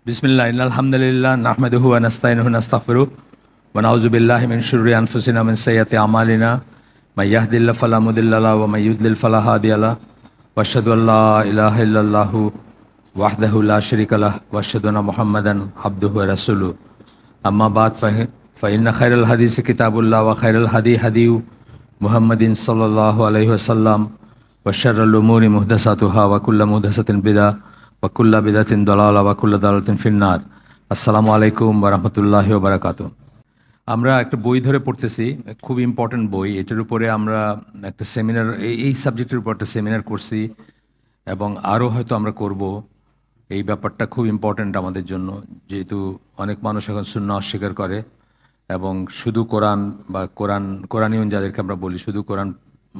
बिस्मिल्लाह अल्हम्दुलिल्लाह नहमदुहु व नस्तईनुहु व नस्तगफिरुह व नऊज़ु बिल्लाहि मिन शुर्रि अनफुसिना व मिन सय्यिआति अमालिना मय यहदिल्लाहु फला मुदिल्ल लहु व मय युद्लिल फला हादिय लहु व अशहदु अल्ला इलाहा इल्लल्लाहु वहदहु ला शरीका लहु व अशहदु अन्ना मुहम्मदन अब्दुहु व रसूलुहु अम्मा बाद फ़इन्न खैरल हदीस किताबुल्लाह व खैरल हदी हदी मुहम्मदिन सल्लल्लाहु अलैहि वसल्लम व शर्रुल उमूरि मुहदसातुहा व कुल्लु मुहदसातिन बिदअह वकुल्ला बिदातिन दलाला वकुल्ला दालातिन फिन्नार। আসসালামু আলাইকুম ওয়া রাহমাতুল্লাহি ওয়া বারাকাতুহু। আমরা একটা বই ধরে পড়তেছি, খুব ইম্পর্টেন্ট বই। এটার উপরে আমরা একটা সেমিনার, এই সাবজেক্টের উপর একটা সেমিনার করছি এবং আরও হয়তো আমরা করব। এই ব্যাপারটা খুব ইম্পর্টেন্ট আমাদের জন্য, যেহেতু অনেক মানুষ এখন সুন্নাহ অস্বীকার করে এবং শুধু কোরআন বা কোরআনীয়ন যাদেরকে আমরা বলি, শুধু কোরআন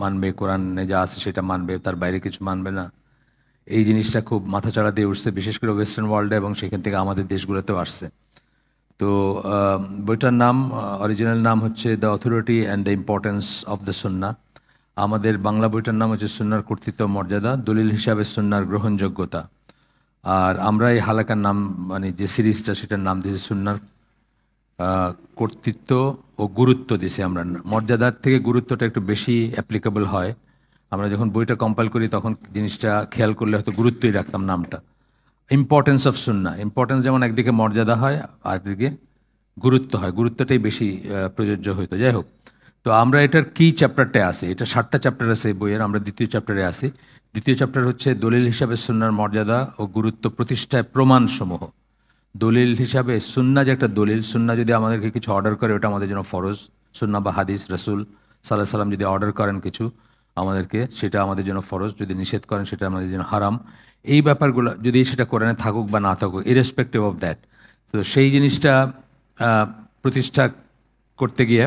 মানবে, কোরআনে যা আছে সেটা মানবে, তার বাইরে কিছু মানবে না। এই জিনিসটা খুব মাথাচাড়া দিয়ে উঠছে, বিশেষ করে ওয়েস্টার্ন ওয়ার্ল্ডে, এবং সেখান থেকে আমাদের দেশগুলোতেও আসছে। তো বইটার নাম, অরিজিনাল নাম হচ্ছে the authority and the importance of the সুন্নাহ। আমাদের বাংলা বইটার নাম হচ্ছে সুন্নাহর কর্তৃত্ব মর্যাদা, দলিল হিসাবে সুন্নাহর গ্রহণযোগ্যতা। আর আমরা এই হালাকার নাম, মানে যে সিরিজটা, সেটার নাম দিয়েছি সুন্নাহর কর্তৃত্ব ও গুরুত্ব দিয়েছি আমরা। মর্যাদার থেকে গুরুত্বটা একটু বেশি অ্যাপ্লিকেবল হয়। আমরা যখন বইটা কম্পাইল করি তখন জিনিসটা খেয়াল করলে হয়তো গুরুত্বই রাখতাম নামটা। ইম্পর্টেন্স অফ সুন্নাহ, ইম্পর্টেন্স যেমন একদিকে মর্যাদা হয় আর একদিকে গুরুত্ব হয়, গুরুত্বটাই বেশি প্রযোজ্য হইতো। যাই হোক, তো আমরা এটার কি চ্যাপ্টারটা আছে, এটা 7টা চ্যাপ্টার আছে এই বইয়ের, আমরা দ্বিতীয় চ্যাপ্টারে আছি। দ্বিতীয় চ্যাপ্টার হচ্ছে দলিল হিসাবে সুন্নাহর মর্যাদা ও গুরুত্ব প্রতিষ্ঠায় প্রমাণসমূহ। দলিল হিসাবে সুন্নাহ যে একটা দলিল, সুন্নাহ যদি আমাদেরকে কিছু অর্ডার করে ওটা আমাদের জন্য ফরজ। সুন্নাহ বা হাদিস, রাসূল সাল্লাল্লাহু আলাইহি সাল্লাম যদি অর্ডার করেন কিছু আমাদেরকে, সেটা আমাদের জন্য ফরজ। যদি নিষেধ করেন সেটা আমাদের জন্য হারাম। এই ব্যাপারগুলো যদি সেটা কোরআনে থাকুক বা না থাকুক, ইরেসপেক্টিভ অফ দ্যাট, তো সেই জিনিসটা প্রতিষ্ঠা করতে গিয়ে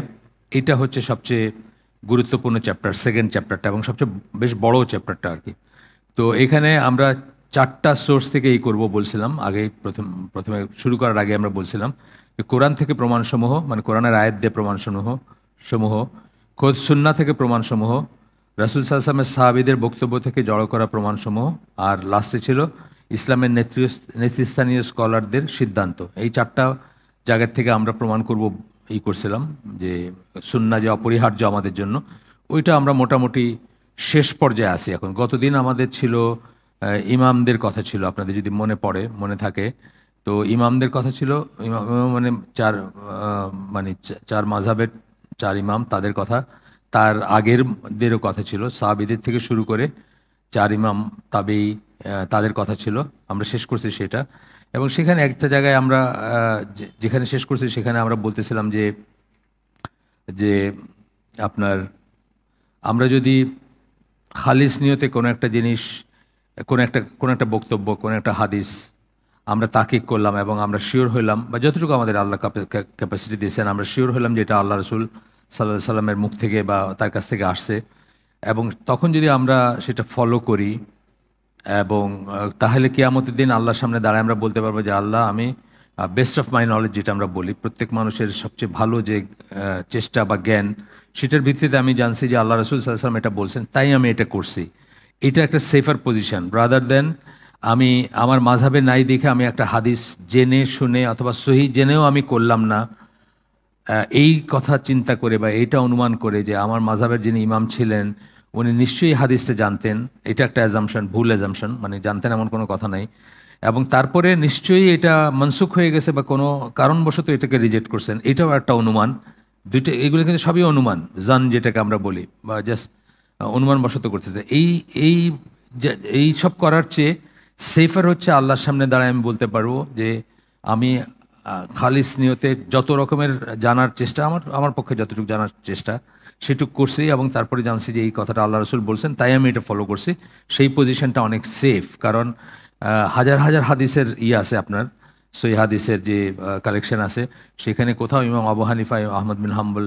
এটা হচ্ছে সবচেয়ে গুরুত্বপূর্ণ চ্যাপ্টার, সেকেন্ড চ্যাপ্টারটা, এবং সবচেয়ে বেশ বড় চ্যাপ্টারটা আর কি। তো এখানে আমরা 4টা সোর্স থেকে এই করব বলছিলাম আগে। প্রথমে শুরু করার আগে আমরা বলছিলাম যে কোরআন থেকে প্রমাণসমূহ, মানে কোরআনের আয়াত দিয়ে প্রমাণসমূহ, খোদ সুন্নাহ থেকে প্রমাণসমূহ, রাসূল সাল্লাল্লাহু আলাইহি ওয়াসাল্লামের সাহাবীদের বক্তব্য থেকে জড়ো করা প্রমাণসমূহ, আর লাস্টে ছিল ইসলামের নেতৃস্থানীয় স্কলারদের সিদ্ধান্ত। এই 4টা জায়গার থেকে আমরা প্রমাণ করব করছিলাম যে সুন্নাহ যে অপরিহার্য আমাদের জন্য। ওইটা আমরা মোটামুটি শেষ পর্যায়ে আসি এখন। গতদিন আমাদের ছিল ইমামদের কথা ছিল, আপনাদের যদি মনে থাকে, তো ইমামদের কথা ছিল। ইমাম মানে চার মাযহাবের 4 ইমাম, তাদের কথা। তার আগেরদেরও কথা ছিল, সাহাবীদের থেকে শুরু করে 4 ইমাম তাবেঈ, তাদের কথা ছিল। আমরা শেষ করছি সেটা। এবং সেখানে একটা জায়গায় আমরা যেখানে শেষ করছি সেখানে আমরা বলতেছিলাম যে আপনার, আমরা যদি খালিস নিয়তে কোনো একটা জিনিস, কোনো একটা বক্তব্য, কোনো একটা হাদিস আমরা তাকিক করলাম এবং আমরা শিওর হইলাম, বা যতটুকু আমাদের আল্লাহ ক্যাপাসিটি দিয়েছেন, আমরা শিওর হইলাম যে এটা আল্লাহ রাসূল সাল্লাল্লাহু আলাইহি সাল্লামের মুখ থেকে বা তার কাছ থেকে আসছে, এবং তখন যদি আমরা সেটা ফলো করি, এবং তাহলে কিয়ামতের দিন আল্লাহর সামনে দাঁড়ায় আমরা বলতে পারবো যে আল্লাহ, আমি বেস্ট অফ মাই নলেজ, যেটা আমরা বলি, প্রত্যেক মানুষের সবচেয়ে ভালো যে চেষ্টা বা জ্ঞান, সেটার ভিত্তিতে আমি জানছি যে আল্লাহ রাসূল সাল্লাল্লাহু আলাইহি ওয়াসাল্লাম এটা বলছেন, তাই আমি এটা করছি। এটা একটা সেফার পজিশন রাদার দেন আমি আমার মাযহাবে নাই দেখে আমি একটা হাদিস জেনে শুনে অথবা সহিহ জেনেও আমি করলাম না। এই কথা চিন্তা করে বা এইটা অনুমান করে যে আমার মাযহাবের যিনি ইমাম ছিলেন উনি নিশ্চয়ই হাদিসটা জানতেন, এটা একটা অ্যাজাম্পশন, ভুল অ্যাজাম্পশন, মানে জানতেন এমন কোনো কথা নাই। এবং তারপরে নিশ্চয়ই এটা মনসুখ হয়ে গেছে বা কোনো কারণবশত এটাকে রিজেক্ট করছেন, এটাও একটা অনুমান। দুইটা, এগুলো কিন্তু সবই অনুমান, জান যেটাকে আমরা বলি, বা জাস্ট অনুমান বশত করতেছে। এই সব করার চেয়ে সেফার হচ্ছে আল্লাহর সামনে দাঁড়ায় আমি বলতে পারবো যে আমি খালিস নিয়তে যত রকমের জানার চেষ্টা, আমার পক্ষে যতটুকু জানার চেষ্টা সেটুকু করছি, এবং তারপরে জানছি যে এই কথাটা আল্লাহ রাসূল বলছেন, তাই আমি এটা ফলো করছি। সেই পজিশনটা অনেক সেফ, কারণ হাজার হাজার হাদিসের আছে আপনার, সহিহ হাদিসের যে কালেকশন আছে, সেখানে কোথাও ইমাম আবু হানিফা, আহমদ বিন হাম্বল,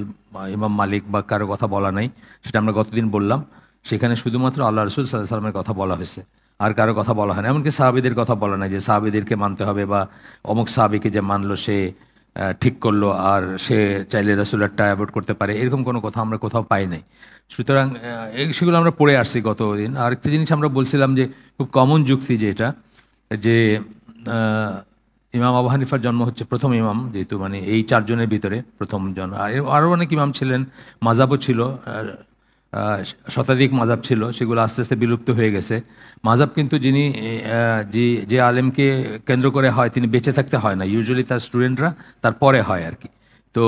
ইমাম মালিক বা কারো কথা বলা নাই। সেটা আমরা গতদিন বললাম। সেখানে শুধুমাত্র আল্লাহ রাসূল সাল্লাল্লাহু আলাইহি ওয়াসাল্লামের কথা বলা হয়েছে, আর কারো কথা বলা হয় না। এমনকি সাহাবীদের কথা বলা নাই যে সাহাবীদেরকে মানতে হবে, বা অমুক সাহাবীকে যে মানলো সে ঠিক করলো আর সে চাইলে রাসূলেরটা অ্যাভয়েড করতে পারে, এরকম কোনো কথা আমরা কোথাও পাই নাই। সুতরাং সেগুলো আমরা পড়ে আসছি গতদিন। আরেকটা জিনিস আমরা বলছিলাম যে খুব কমন যুক্তি, যে এটা যে ইমাম আবু হানিফার জন্ম হচ্ছে প্রথম ইমাম, যেহেতু মানে এই চারজনের ভিতরে প্রথম জন। আর আরও অনেক ইমাম ছিলেন, মাজাবও ছিল, শতাধিক মাজাব ছিল, সেগুলো আস্তে আস্তে বিলুপ্ত হয়ে গেছে। মাজাব কিন্তু যিনি যে যে আলেমকে কেন্দ্র করে হয় তিনি বেঁচে থাকতে হয় না, ইউজুয়ালি তার স্টুডেন্টরা তারপরে হয় আর কি। তো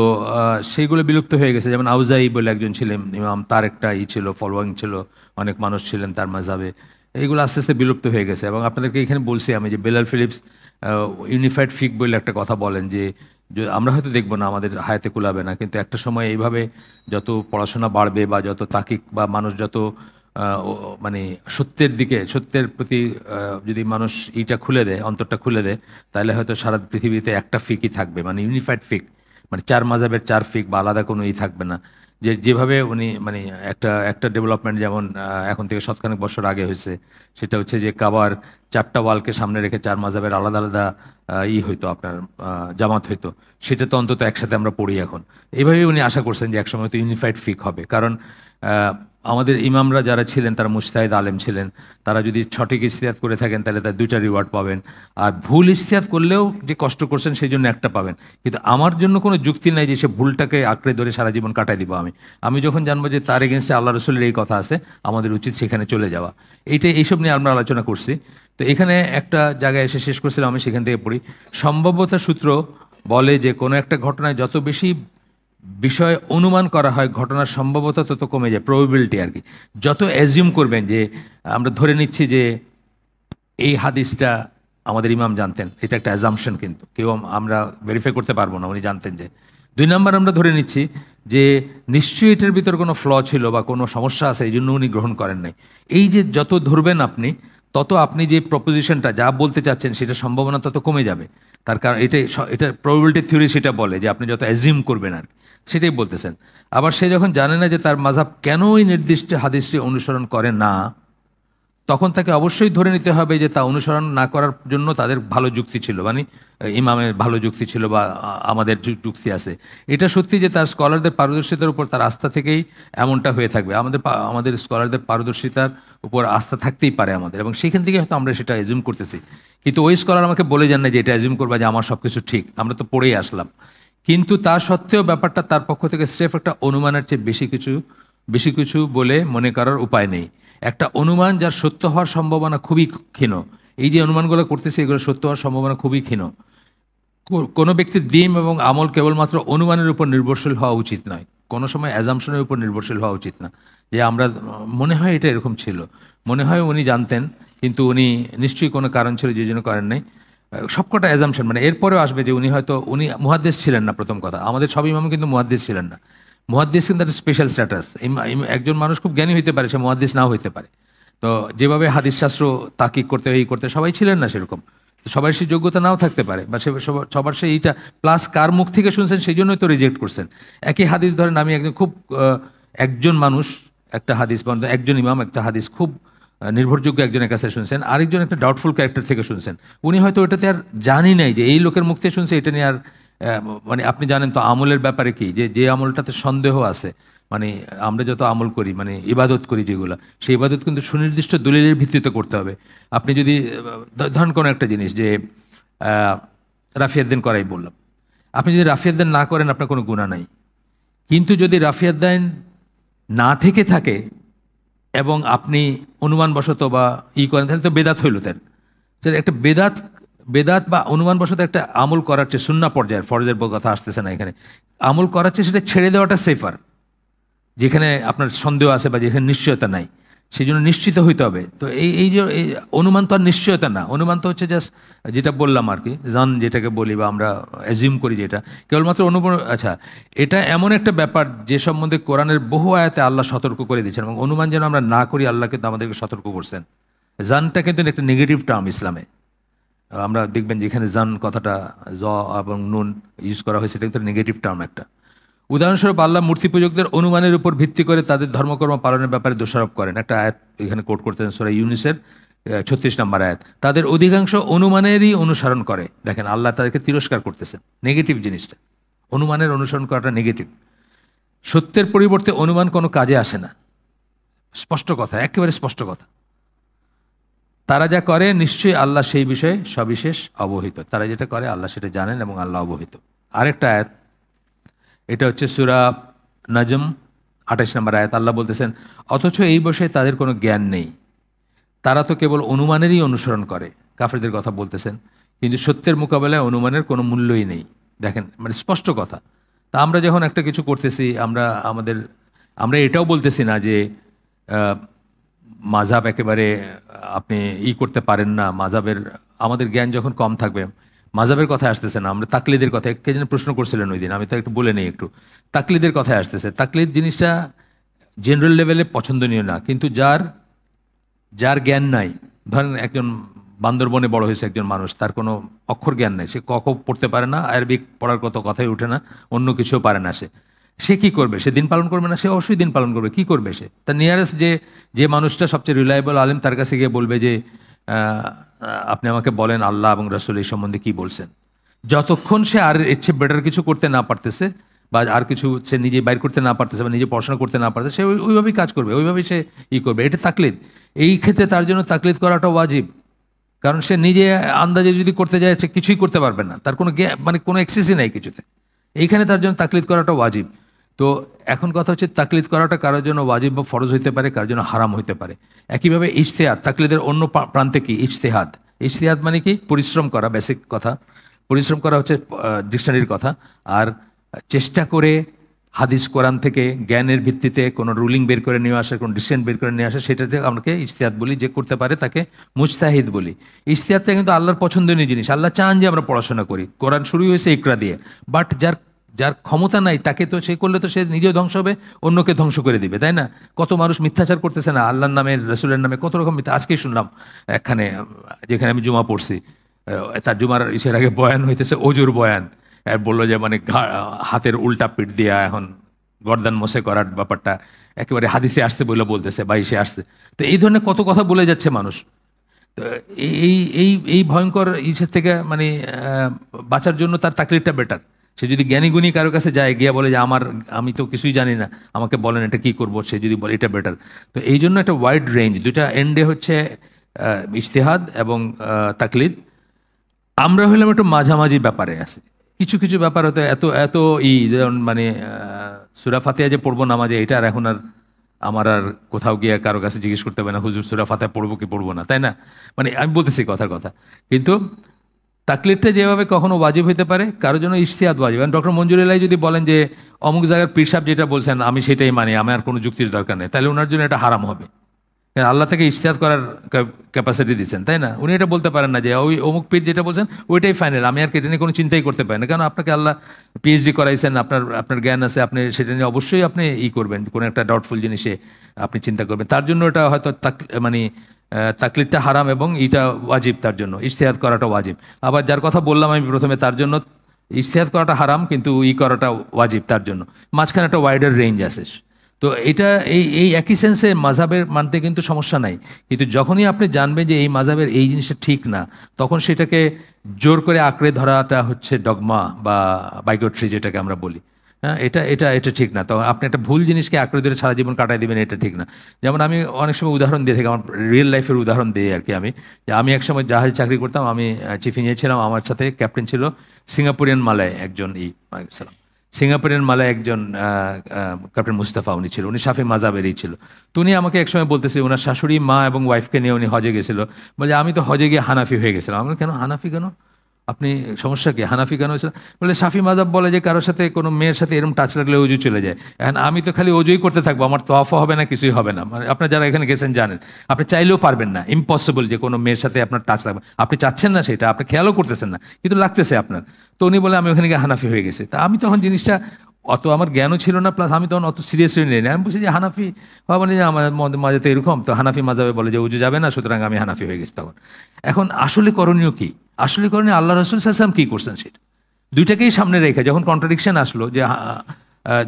সেইগুলো বিলুপ্ত হয়ে গেছে। যেমন আউজাই বলে একজন ছিলেন ইমাম, তার একটা ছিল, ফলোয়িং ছিল, অনেক মানুষ ছিলেন তার মাজাবে। এইগুলো আস্তে আস্তে বিলুপ্ত হয়ে গেছে। এবং আপনাদেরকে এখানে বলছি আমি যে বেলাল ফিলিপস ইউনিফাইড ফিক বলে একটা কথা বলেন, যে আমরা হয়তো দেখবো না, আমাদের হায়াতে কুলাবে না, কিন্তু একটা সময় এইভাবে যত পড়াশোনা বাড়বে বা যত তাকিক বা মানুষ যত মানে সত্যের দিকে, সত্যের প্রতি যদি মানুষ ইটা খুলে দেয়, অন্তরটা খুলে দেয়, তাহলে হয়তো সারা পৃথিবীতে একটা ফিকই থাকবে, মানে ইউনিফাইড ফিক, মানে চার মাজাবের চার ফিক বা আলাদা কোনো ই থাকবে না। যেভাবে উনি মানে একটা একটা ডেভেলপমেন্ট যেমন এখন থেকে শতখানেক বছর আগে হয়েছে, সেটা হচ্ছে যে কাবার চারটা ওয়ালকে সামনে রেখে চার মাজাবের আলাদা আলাদা হইতো, আপনার জামাত হইতো। সেটা তো অন্তত একসাথে আমরা পড়ি এখন। এইভাবেই উনি আশা করছেন যে একসময় তো ইউনিফাইড ফিক হবে, কারণ আমাদের ইমামরা যারা ছিলেন তারা মুজতাহিদ আলেম ছিলেন। তারা যদি সঠিক ইজতিহাদ করে থাকেন তাহলে তার দুইটা রিওয়ার্ড পাবেন, আর ভুল ইজতিহাদ করলেও যে কষ্ট করছেন সেই জন্য একটা পাবেন। কিন্তু আমার জন্য কোনো যুক্তি নাই যে সে ভুলটাকে আঁকড়ে ধরে সারা জীবন কাটাই দিব। আমি যখন জানবো যে তার এগেনস্টে আল্লাহ রসুলের এই কথা আছে, আমাদের উচিত সেখানে চলে যাওয়া। এইসব নিয়ে আমরা আলোচনা করছি। তো এখানে একটা জায়গায় এসে শেষ করছিলাম, আমি সেখান থেকে পড়ি। সম্ভাব্যতা সূত্র বলে যে কোনো একটা ঘটনায় যত বেশি বিষয় অনুমান করা হয়, ঘটনার সম্ভাব্যতা তত কমে যায়, প্রবাবিলিটি আর কি। যত অ্যাজিউম করবেন, যে আমরা ধরে নিচ্ছি যে এই হাদিসটা আমাদের ইমাম জানতেন, এটা একটা অ্যাজাম্পশন, কিন্তু কেউ আমরা ভেরিফাই করতে পারবো না উনি জানতেন যে। দুই নম্বর, আমরা ধরে নিচ্ছি যে নিশ্চয়ই এটার ভিতর কোনো ফ্ল ছিল বা কোনো সমস্যা আছে, এই জন্য উনি গ্রহণ করেন নাই। এই যে যত ধরবেন আপনি, তত আপনি যে প্রপোজিশনটা যা বলতে চাচ্ছেন সেটা সম্ভাবনা তত কমে যাবে। তার কারণ এটা প্রবাবিলিটি থিওরি সেটা বলে যে আপনি যত অ্যাজিউম করবেন আর কি, সেটাই বলতেছেন। আবার সে যখন জানে না যে তার মাযহাব কেন ওই নির্দিষ্ট হাদিসটি অনুসরণ করে না, তখন তাকে অবশ্যই ধরে নিতে হবে যে তা অনুসরণ না করার জন্য তাদের ভালো যুক্তি ছিল, মানে ইমামের ভালো যুক্তি ছিল বা আমাদের যুক্তি আছে। এটা সত্যি যে তার স্কলারদের পারদর্শিতার উপর তার আস্থা থেকেই এমনটা হয়ে থাকবে। আমাদের স্কলারদের পারদর্শিতার উপর আস্থা থাকতেই পারে আমাদের, এবং সেখান থেকে হয়তো আমরা সেটা অ্যাজিউম করতেছি। কিন্তু ওই স্কলার আমাকে বলে যান না যে এটা অ্যাজিউম করবা যে আমার সব কিছু ঠিক, আমরা তো পড়েই আসলাম। কিন্তু তা সত্ত্বেও ব্যাপারটা তার পক্ষ থেকে স্রেফ একটা অনুমানের চেয়ে বেশি কিছু বলে মনে করার উপায় নেই। একটা অনুমান যার সত্য হওয়ার সম্ভাবনা খুবই ক্ষীণ, এই যে অনুমানগুলো করতেছে এগুলো সত্য হওয়ার সম্ভাবনা খুবই ক্ষীণ। কোনো ব্যক্তির দ্বীম এবং আমল কেবলমাত্র অনুমানের উপর নির্ভরশীল হওয়া উচিত নয়, কোনো সময় অ্যাজাম্পশনের উপর নির্ভরশীল হওয়া উচিত না। যে আমরা মনে হয় এটা এরকম ছিল, মনে হয় উনি জানতেন, কিন্তু উনি নিশ্চয়ই কোনো কারণ ছিল যে জন্য করেন নাই, সবকটা অ্যাজাম্পশন। মানে এরপরেও আসবে যে উনি মুহাদ্দিস ছিলেন না, প্রথম কথা। আমাদের সব ইমাম কিন্তু মুহাদ্দিস ছিলেন না। মুহাদ্দিস কিন্তু একটা স্পেশাল স্ট্যাটাস। একজন মানুষ খুব জ্ঞানী হইতে পারে, সে মুহাদ্দিস নাও হইতে পারে। তো যেভাবে হাদিস শাস্ত্র তাকিক করতে সবাই ছিলেন না সেরকম। সবার সে যোগ্যতা নাও থাকতে পারে, বা সবার সে এইটা প্লাস কার মুখ থেকে শুনছেন সেই জন্যই তো রিজেক্ট করছেন। একই হাদিস ধরেন, আমি একজন মানুষ একটা হাদিস, একজন ইমাম একটা হাদিস খুব নির্ভরযোগ্য একজনের কাছে শুনছেন, আরেকজন একটা ডাউটফুল ক্যারেক্টার থেকে শুনছেন। উনি হয়তো ওটাতে আর জানি নাই যে এই লোকের মুখ থেকে শুনছে, এটা নিয়ে আর মানে আপনি জানেন তো আমলের ব্যাপারে কি, যে আমলটাতে সন্দেহ আছে, মানে আমরা যত আমল করি, মানে ইবাদত করি যেগুলো, সেই ইবাদত কিন্তু সুনির্দিষ্ট দলিলের ভিত্তিতে করতে হবে। আপনি যদি ধরেন কোনো একটা জিনিস, যে রাফিয়াদ্দিন করাই বললাম, আপনি যদি রাফিয়াদ্দিন না করেন আপনার কোনো গুনাহ নাই। কিন্তু যদি রাফিয়াদ্দিন না থেকে থাকে এবং আপনি অনুমানবশত বা করেন, তাহলে তো বেদাত হইল। তার একটা বেদাত বা অনুমানবশত একটা আমল করার চেয়ে, সুন্নাহ পর্যায়ের, ফরজের কথা আসতেছে না এখানে, আমল করার চেয়ে সেটা ছেড়ে দেওয়াটা সেফার। যেখানে আপনার সন্দেহ আছে বা যেখানে নিশ্চয়তা নাই, সেই জন্য নিশ্চিত হইতে হবে। তো এই যে অনুমান তো আর নিশ্চয়তা না, অনুমান তো হচ্ছে জাস্ট যেটা বললাম আর কি, জান যেটাকে বলি বা আমরা অ্যাজিউম করি, যেটা কেবলমাত্র অনুমান। আচ্ছা, এটা এমন একটা ব্যাপার যে সম্বন্ধে কোরআনের বহু আয়াতে আল্লাহ সতর্ক করে দিয়েছেন, এবং অনুমান যেন আমরা না করি আল্লাহ কিন্তু আমাদেরকে সতর্ক করছেন। জানটা কিন্তু একটা নেগেটিভ টার্ম ইসলামে। আমরা দেখবেন যেখানে জান কথাটা জ এবং নুন ইউজ করা হয়েছে, এটা কিন্তু নেগেটিভ টার্ম একটা। উদাহরণস্বরূপ আল্লাহ মূর্তি পূজকদের অনুমানের উপর ভিত্তি করে তাদের ধর্মকর্ম পালনের ব্যাপারে দোষারোপ করেন। একটা আয়াত এখানে কোট করতেন, সূরা ইউনুসের 36 নম্বর আয়াত। তাদের অধিকাংশ অনুমানেরই অনুসরণ করে। দেখেন, আল্লাহ তাদেরকে তিরস্কার করতেছেন, নেগেটিভ জিনিসটা, অনুমানের অনুসরণ করাটা নেগেটিভ। সত্যের পরিবর্তে অনুমান কোনো কাজে আসে না, স্পষ্ট কথা, একেবারে স্পষ্ট কথা। তারা যা করে নিশ্চয়ই আল্লাহ সেই বিষয়ে সবিশেষ অবহিত। তারা যেটা করে আল্লাহ সেটা জানেন এবং আল্লাহ অবহিত। আরেকটা আয়াত, এটা হচ্ছে সূরা নাজম 28 নম্বর আয়াত। আল্লাহ বলতেছেন, অথচ এই বিষয়ে তাদের কোনো জ্ঞান নেই, তারা তো কেবল অনুমানেরই অনুসরণ করে। কাফেরদের কথা বলতেছেন, কিন্তু সত্যের মোকাবেলায় অনুমানের কোনো মূল্যই নেই। দেখেন, মানে স্পষ্ট কথা। তা আমরা যখন একটা কিছু করতেছি, আমরা এটাও বলতেছি না যে মাযহাব একেবারে আপনি করতে পারেন না। আমাদের জ্ঞান যখন কম থাকবে, মাযহাবের কথায় আসতেছে না, আমরা তাকলিদের কথা, কে যেন প্রশ্ন করছিলেন ওই দিন, আমি তো একটু বলে নেই একটু। তাকলিদের কথায় আসতেছে। তাকলিদ জিনিসটা জেনারেল লেভেলে পছন্দনীয় না, কিন্তু যার জ্ঞান নাই, ধরেন একজন বান্দরবনে বড় হয়েছে একজন মানুষ, তার কোনো অক্ষর জ্ঞান নেই, সে ক খ পড়তে পারে না, আরবিক পড়ার কত কথাই ওঠে না, অন্য কিছুও পারে না, সে কি করবে? সে দিন পালন করবে না? সে অবশ্যই দিন পালন করবে। কি করবে সে? তার নিয়ারেস্ট যে মানুষটা সবচেয়ে রিলায়েবল আলেম, তার কাছে গিয়ে বলবে যে আপনি আমাকে বলেন আল্লাহ এবং রাসূল এই সম্বন্ধে কি বলছেন। যতক্ষণ সে আর এর চেয়ে বেটার কিছু করতে না পারতেছে, বা আর কিছু সে নিজে বাইর করতে না পারতেছে, বা নিজে পড়াশোনা করতে না পারতেছে, সে ওইভাবেই কাজ করবে, ওইভাবেই সে করবে। এটা তাকলিদ। এই ক্ষেত্রে তার জন্য তাকলিদ করাটা ওয়াজিব। কারণ সে নিজে আন্দাজে যদি করতে যায়, সে কিছুই করতে পারবে না, তার কোনো মানে কোনো এক্সেসই নাই কিছুতে। এইখানে তার জন্য তাকলিদ করাটা ওয়াজিব। তো এখন কথা হচ্ছে, তাকলিদ করাটা কারোর জন্য ওয়াজিব বা ফরজ হইতে পারে, কারোর জন্য হারাম হইতে পারে। একইভাবে ইজতিহাদ, তাকলিদের অন্য প্রান্তে কি ইজতিহাদ। ইজতিহাদ মানে কি? পরিশ্রম করা, বেসিক কথা। পরিশ্রম করা হচ্ছে ডিকশনারির কথা। আর চেষ্টা করে হাদিস কোরআন থেকে জ্ঞানের ভিত্তিতে কোনো রুলিং বের করে নিয়ে আসা, কোনো ডিসিশন বের করে নিয়ে আসা, সেটাতে আমাকে ইজতিহাদ বলি। যে করতে পারে তাকে মুজতাহিদ বলি। ইজতিহাদটা কিন্তু আল্লাহর পছন্দনীয় জিনিস। আল্লাহ চান যে আমরা পড়াশোনা করি। কোরআন শুরু হয়েছে ইকরা দিয়ে। বাট যার ক্ষমতা নাই, তাকে তো সে করলে তো সে নিজেও ধ্বংস হবে, অন্যকে ধ্বংস করে দিবে, তাই না? কত মানুষ মিথ্যাচার করতেছে না আল্লাহর নামে, রাসূলের নামে, কত রকম মিথ্যা। আজকেই শুনলাম এখানে, যেখানে আমি জুমা পড়ছি, তার জুমার ইসের আগে বয়ান হইতেছে, অজুর বয়ান। আর বললো যে মানে হাতের উল্টা পিঠ দিয়া এখন গর্দান মোছে করার ব্যাপারটা একেবারে হাদিসে আসছে বলে বলতেছে, বা ইসে আসছে। তো এই ধরনের কত কথা বলে যাচ্ছে মানুষ। তো এই ভয়ঙ্কর ইসের থেকে মানে বাঁচার জন্য তার তাকলিদটা বেটার। সে যদি জ্ঞানী গুণী কারো কাছে যায়, গিয়া বলে যে আমি তো কিছুই জানি না, আমাকে বলেন এটা কী করবো, সে যদি বলে এটা বেটার। তো এই জন্য একটা ওয়াইড রেঞ্জ, দুইটা এন্ডে হচ্ছে ইজতিহাদ এবং তাকলিদ। আমরা হইলাম একটু মাঝামাঝি ব্যাপারে আছি। কিছু কিছু ব্যাপার হতে এত এত যেমন মানে সূরা ফাতিহা যে পড়বো নামাজে, এটা আর এখন আর আমার আর কোথাও গিয়ে কারো কাছে জিজ্ঞেস করতে হবে না, হুজুর সূরা ফাতিহা পড়বো কি পড়বো না, তাই না? মানে আমি বলতেছি কথার কথা। কিন্তু তাকলিদটা যেভাবে কখনো ওয়াজিব হতে পারে, কারোর জন্য ইজতিহাদ ওয়াজিব। ডক্টর মঞ্জুর এলাই যদি বলেন যে অমুক জায়গার পীর সাহেব যেটা বলছেন আমি সেটাই মানি, আমার আর কোনো যুক্তির দরকার নেই, তাহলে ওনার জন্য এটা হারাম হবে। আল্লাহ থেকে ইজতিহাদ করার ক্যাপাসিটি দিচ্ছেন, তাই না? উনি এটা বলতে পারেন না যে ওই অমুক পীর যেটা বলছেন ওইটাই ফাইনাল, আমি আর কেটে নিয়ে কোনো চিন্তাই করতে পারি না। কারণ আপনাকে আল্লাহ পিএইচডি করাইছেন, আপনার জ্ঞান আছে, আপনি সেটা নিয়ে অবশ্যই আপনি করবেন, কোনো একটা ডাউটফুল জিনিসে আপনি চিন্তা করবেন। তার জন্য এটা হয়তো মানে তাকলিদটা হারাম এবং এটা ওয়াজিব, তার জন্য ইজতিহাদ করাটা ওয়াজিব। আবার যার কথা বললাম আমি প্রথমে, তার জন্য ইজতিহাদ করাটা হারাম কিন্তু করাটা ওয়াজিব তার জন্য। মাঝখানে একটা ওয়াইডার রেঞ্জ আছে। তো এটা এই একই সেন্সে মাযহাবের মানতে কিন্তু সমস্যা নাই। কিন্তু যখনই আপনি জানবেন যে এই মাযহাবের এই জিনিসটা ঠিক না, তখন সেটাকে জোর করে আঁকড়ে ধরাটা হচ্ছে ডগমা বা বাইগোট্রি, যেটাকে আমরা বলি। হ্যাঁ, এটা ঠিক না। তো আপনি একটা ভুল জিনিসকে আঁকড়ে ধরে সারা জীবন কাটাই দেবেন, এটা ঠিক না। যেমন আমি অনেক সময় উদাহরণ দিয়ে থাকি, আমার রিয়েল লাইফের উদাহরণ দিই আর কি। আমি এক সময় জাহাজে চাকরি করতাম, আমি চিফ ইঞ্জিনিয়ার ছিলাম, আমার সাথে ক্যাপ্টেন ছিল সিঙ্গাপুরিয়ান মালায় একজন সালাম সিঙ্গাপুরের মালায় একজন ক্যাপ্টেন মুস্তাফা, উনি ছিল, উনি শাফি মাযহাবেরই ছিল। তো উনি আমাকে একসময় বলতেছে, ওনার শাশুড়ি, মা এবং ওয়াইফকে নিয়ে উনি হজে গেছিল। বলে আমি তো হজে গিয়ে হানাফি হয়ে গেছিলাম। আমি কেন হানাফি কেন? আপনি সমস্যা কি? হানাফি কেন হয়েছিল? বলে শাফি মাযহাব বলে যে কারোর সাথে কোনো মেয়ের সাথে এরকম টাচ লাগলে অজু চলে যায়। এখন আমি তো খালি অজুই করতে থাকবো, আমার তওয়াফও হবে না, কিছুই হবে না। মানে আপনারা যারা এখানে গেছেন জানেন, আপনি চাইলেও পারবেন না, ইম্পসিবল যে কোনো মেয়ের সাথে আপনার টাচ লাগবে। আপনি চাচ্ছেন না সেটা, আপনি খেয়ালও করতেছেন না, কিন্তু লাগতেছে আপনার। তো উনি বলে আমি ওখানে গিয়ে হানাফি হয়ে গেছি। তা আমি তখন জিনিসটা অত আমার জ্ঞানও ছিল না, প্লাস আমি তখন অত সিরিয়াসলি নিই না। আমি বলছি যে হানাফি হওয়া মানে যে আমার মাঝে তো এরকম, তো হানাফি মাযহাবে বলে যে উজু যাবে না, সুতরাং আমি হানাফি হয়ে গেছি তখন। এখন আসলে করণীয় কি? আসলে করণীয় আল্লাহ রাসূল সাল্লাল্লাহু আলাইহি ওয়াসাল্লাম কী করছেন সেটা। দুইটাকেই সামনে রেখে যখন কন্ট্রাডিকশন আসলো, যে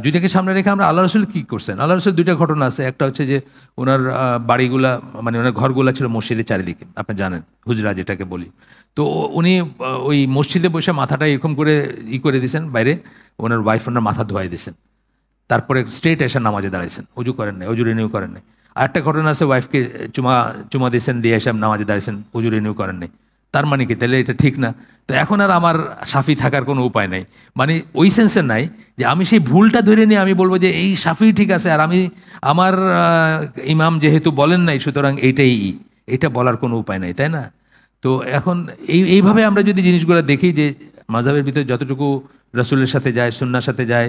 দুইটাকে সামনে রেখে আমরা আল্লাহ রাসূল কী করছেন। আল্লাহ রাসূল দুইটা ঘটনা আছে। একটা হচ্ছে যে ওনার বাড়িগুলা, মানে ওনার ঘরগুলা ছিল মসজিদের চারিদিকে, আপনি জানেন, হুজরা যেটাকে বলি। তো উনি ওই মসজিদে বসে মাথাটা এরকম করে করে দিয়েছেন বাইরে, ওনার ওয়াইফ ওনার মাথা ধোয়াই দিয়েছেন। তারপরে স্ট্রেট এসে নামাজে দাঁড়াইছেন, অজু করেন নাই, অজু রিনিউ করেন নাই। আর একটা ঘটনা আছে, ওয়াইফকে চুমা চুমা দিয়েছেন, দিয়ে এসে নামাজে দাঁড়িয়েছেন, উজু রিনিউ করেন নাই। তার মানে কি, তাহলে এটা ঠিক না? তো এখন আর আমার সাফি থাকার কোনো উপায় নাই, মানে ওই সেন্সে নাই যে আমি সেই ভুলটা ধরে নিয়ে আমি বলবো যে এই সাফি ঠিক আছে, আর আমি আমার ইমাম যেহেতু বলেন নাই সুতরাং এইটাই, এটা বলার কোনো উপায় নাই, তাই না? তো এখন এইভাবে আমরা যদি জিনিসগুলো দেখি যে মাযহাবের ভিতরে যতটুকু রাসূলের সাথে যায়, সুন্নাহর সাথে যায়,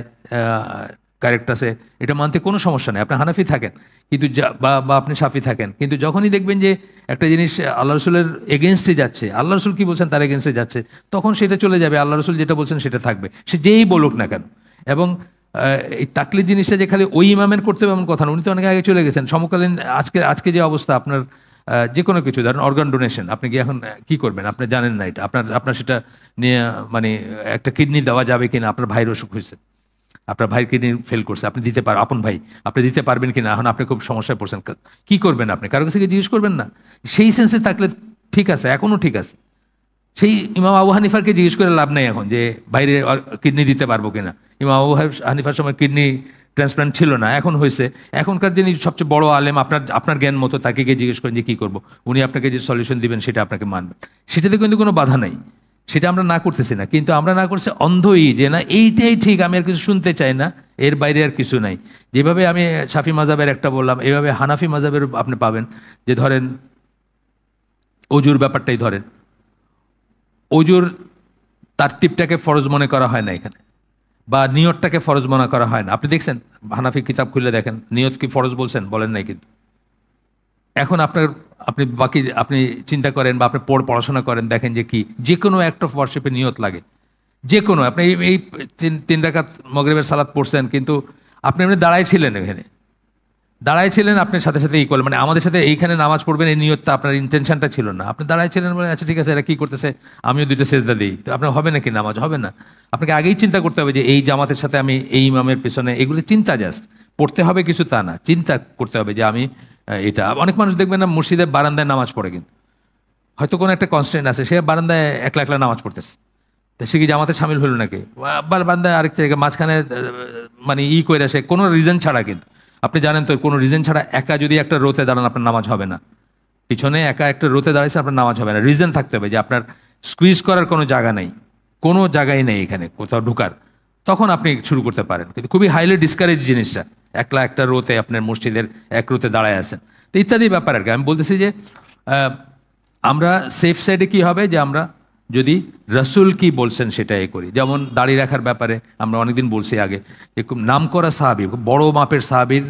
কারেক্ট আছে, এটা মানতে কোনো সমস্যা নেই। আপনি হানাফি থাকেন কিন্তু বা আপনি শাফি থাকেন, কিন্তু যখনই দেখবেন যে একটা জিনিস আল্লাহ রসুলের এগেনস্টে যাচ্ছে, আল্লাহ রসুল কী বলছেন তার এগেনস্টে যাচ্ছে, তখন সেটা চলে যাবে, আল্লাহ রসুল যেটা বলছেন সেটা থাকবে, সে যেই বলুক না কেন। এবং এই তাকলিদ জিনিসটা যে খালি ওই ইমামের করতে হবে এমন কথা না, উনি তো অনেক আগে চলে গেছেন। সমকালীন আজকে যে অবস্থা আপনার, যে কোনো কিছু ধরেন অর্গান ডোনেশন, আপনি কি এখন কী করবেন? আপনি জানেন না এটা, আপনার সেটা নিয়ে মানে একটা কিডনি দেওয়া যাবে কিনা, আপনার ভাইয়ের অসুখ হয়েছে, আপনার ভাইয়ের কিডনি ফেল করছে, আপনি দিতে আপন ভাই, আপনি দিতে পারবেন কিনা, এখন আপনি খুব সমস্যায় পড়ছেন, কী করবেন? আপনি কারো কাছে জিজ্ঞেস করবেন না? সেই সেন্সে থাকলে ঠিক আছে, এখনও ঠিক আছে। সেই ইমাম আবু হানিফারকে জিজ্ঞেস করে লাভ নেই এখন যে বাইরে কিডনি দিতে পারবো কিনা। ইমাম আবু হানিফার সময় কিডনি ট্রান্সপ্লান্ট ছিল না, এখন হয়েছে। এখনকার যিনি সবচেয়ে বড় আলেম, আপনার জ্ঞান মতো তাকে গিয়ে জিজ্ঞেস করেন যে কী করবো, উনি আপনাকে যে সলিউশন দিবেন সেটা আপনাকে মানবেন, সেটাতে কিন্তু কোনো বাধা নেই। সেটা আমরা না করতেছি না, কিন্তু আমরা না করছি অন্ধই যে না এইটাই ঠিক, আমি আর কিছু শুনতে চাই না, এর বাইরে আর কিছু নাই। যেভাবে আমি শাফি মাযহাবের একটা বললাম, এইভাবে হানাফি মাযহাবের আপনি পাবেন যে ধরেন অজুর ব্যাপারটাই ধরেন, অজুর তারতিবটাকে ফরজ মনে করা হয় না এখানে, বা নিয়তটাকে ফরজ মনে করা হয় না। আপনি দেখছেন হানাফি কিতাব খুলে দেখেন, নিয়ত কি ফরজ বলছেন? বলেন নাই কিন্তু। এখন আপনি চিন্তা করেন বা আপনি পড়াশোনা করেন, দেখেন যে কি যে কোনো অ্যাক্ট অফ ওয়ার্শিপে নিয়ত লাগে, যে কোনো। আপনি এই 3 রাকাত মাগরিবের সালাত পড়ছেন, কিন্তু আপনি এমনি দাঁড়াই ছিলেন, এখানে দাঁড়াই ছিলেন, আপনার সাথে সাথে ইকুয়াল, মানে আমাদের সাথে এইখানে নামাজ পড়বেন এই নিয়তটা আপনার ইন্টেনশনটা ছিল না, আপনি দাঁড়াই ছিলেন বলে আচ্ছা ঠিক আছে এরা কী করতেছে, আমিও 2টা সেজদা দিই, তো আপনার হবে নাকি নামাজ? হবে না। আপনাকে আগেই চিন্তা করতে হবে যে এই জামাতের সাথে আমি এই ইমামের পেছনে, এগুলি চিন্তা, জাস্ট পড়তে হবে কিছু তা না, চিন্তা করতে হবে যে আমি এটা। অনেক মানুষ দেখবেন না মসজিদের বারান্দায় নামাজ পড়ে, কিন্তু হয়তো কোনো একটা কনস্ট্যান্ট আছে, সে বারান্দায় একলা একলা নামাজ পড়তেছে, তা সে কি জামাতে সামিল হলো নাকি? বারান্দায় আরেকটা জায়গায় মাঝখানে মানে করে আসে কোনো রিজন ছাড়া। কিন্তু আপনি জানেন তো কোনো রিজন ছাড়া একা যদি একটা রোতে দাঁড়ান আপনার নামাজ হবে না, পিছনে একা একটা রোতে দাঁড়াইছে আপনার নামাজ হবে না। রিজন থাকতে হবে যে আপনার স্কুইজ করার কোনো জায়গা নেই, কোনো জায়গায় নেই এখানে কোথাও ঢুকার, তখন আপনি শুরু করতে পারেন। কিন্তু খুবই হাইলি ডিসকারেজ জিনিসটা, একলা একটা রোতে আপনার মসজিদের এক রোতে দাঁড়ায় আছেন, তো ইত্যাদি ব্যাপার আর কি। আমি বলতেছি যে আমরা সেফ সাইডে কি হবে যে আমরা যদি রসুল কি বলছেন সেটা করি। যেমন দাড়ি রাখার ব্যাপারে আমরা অনেকদিন বলছি আগে, যে খুব নাম করা সাহাবি, বড় মাপের সাহাবির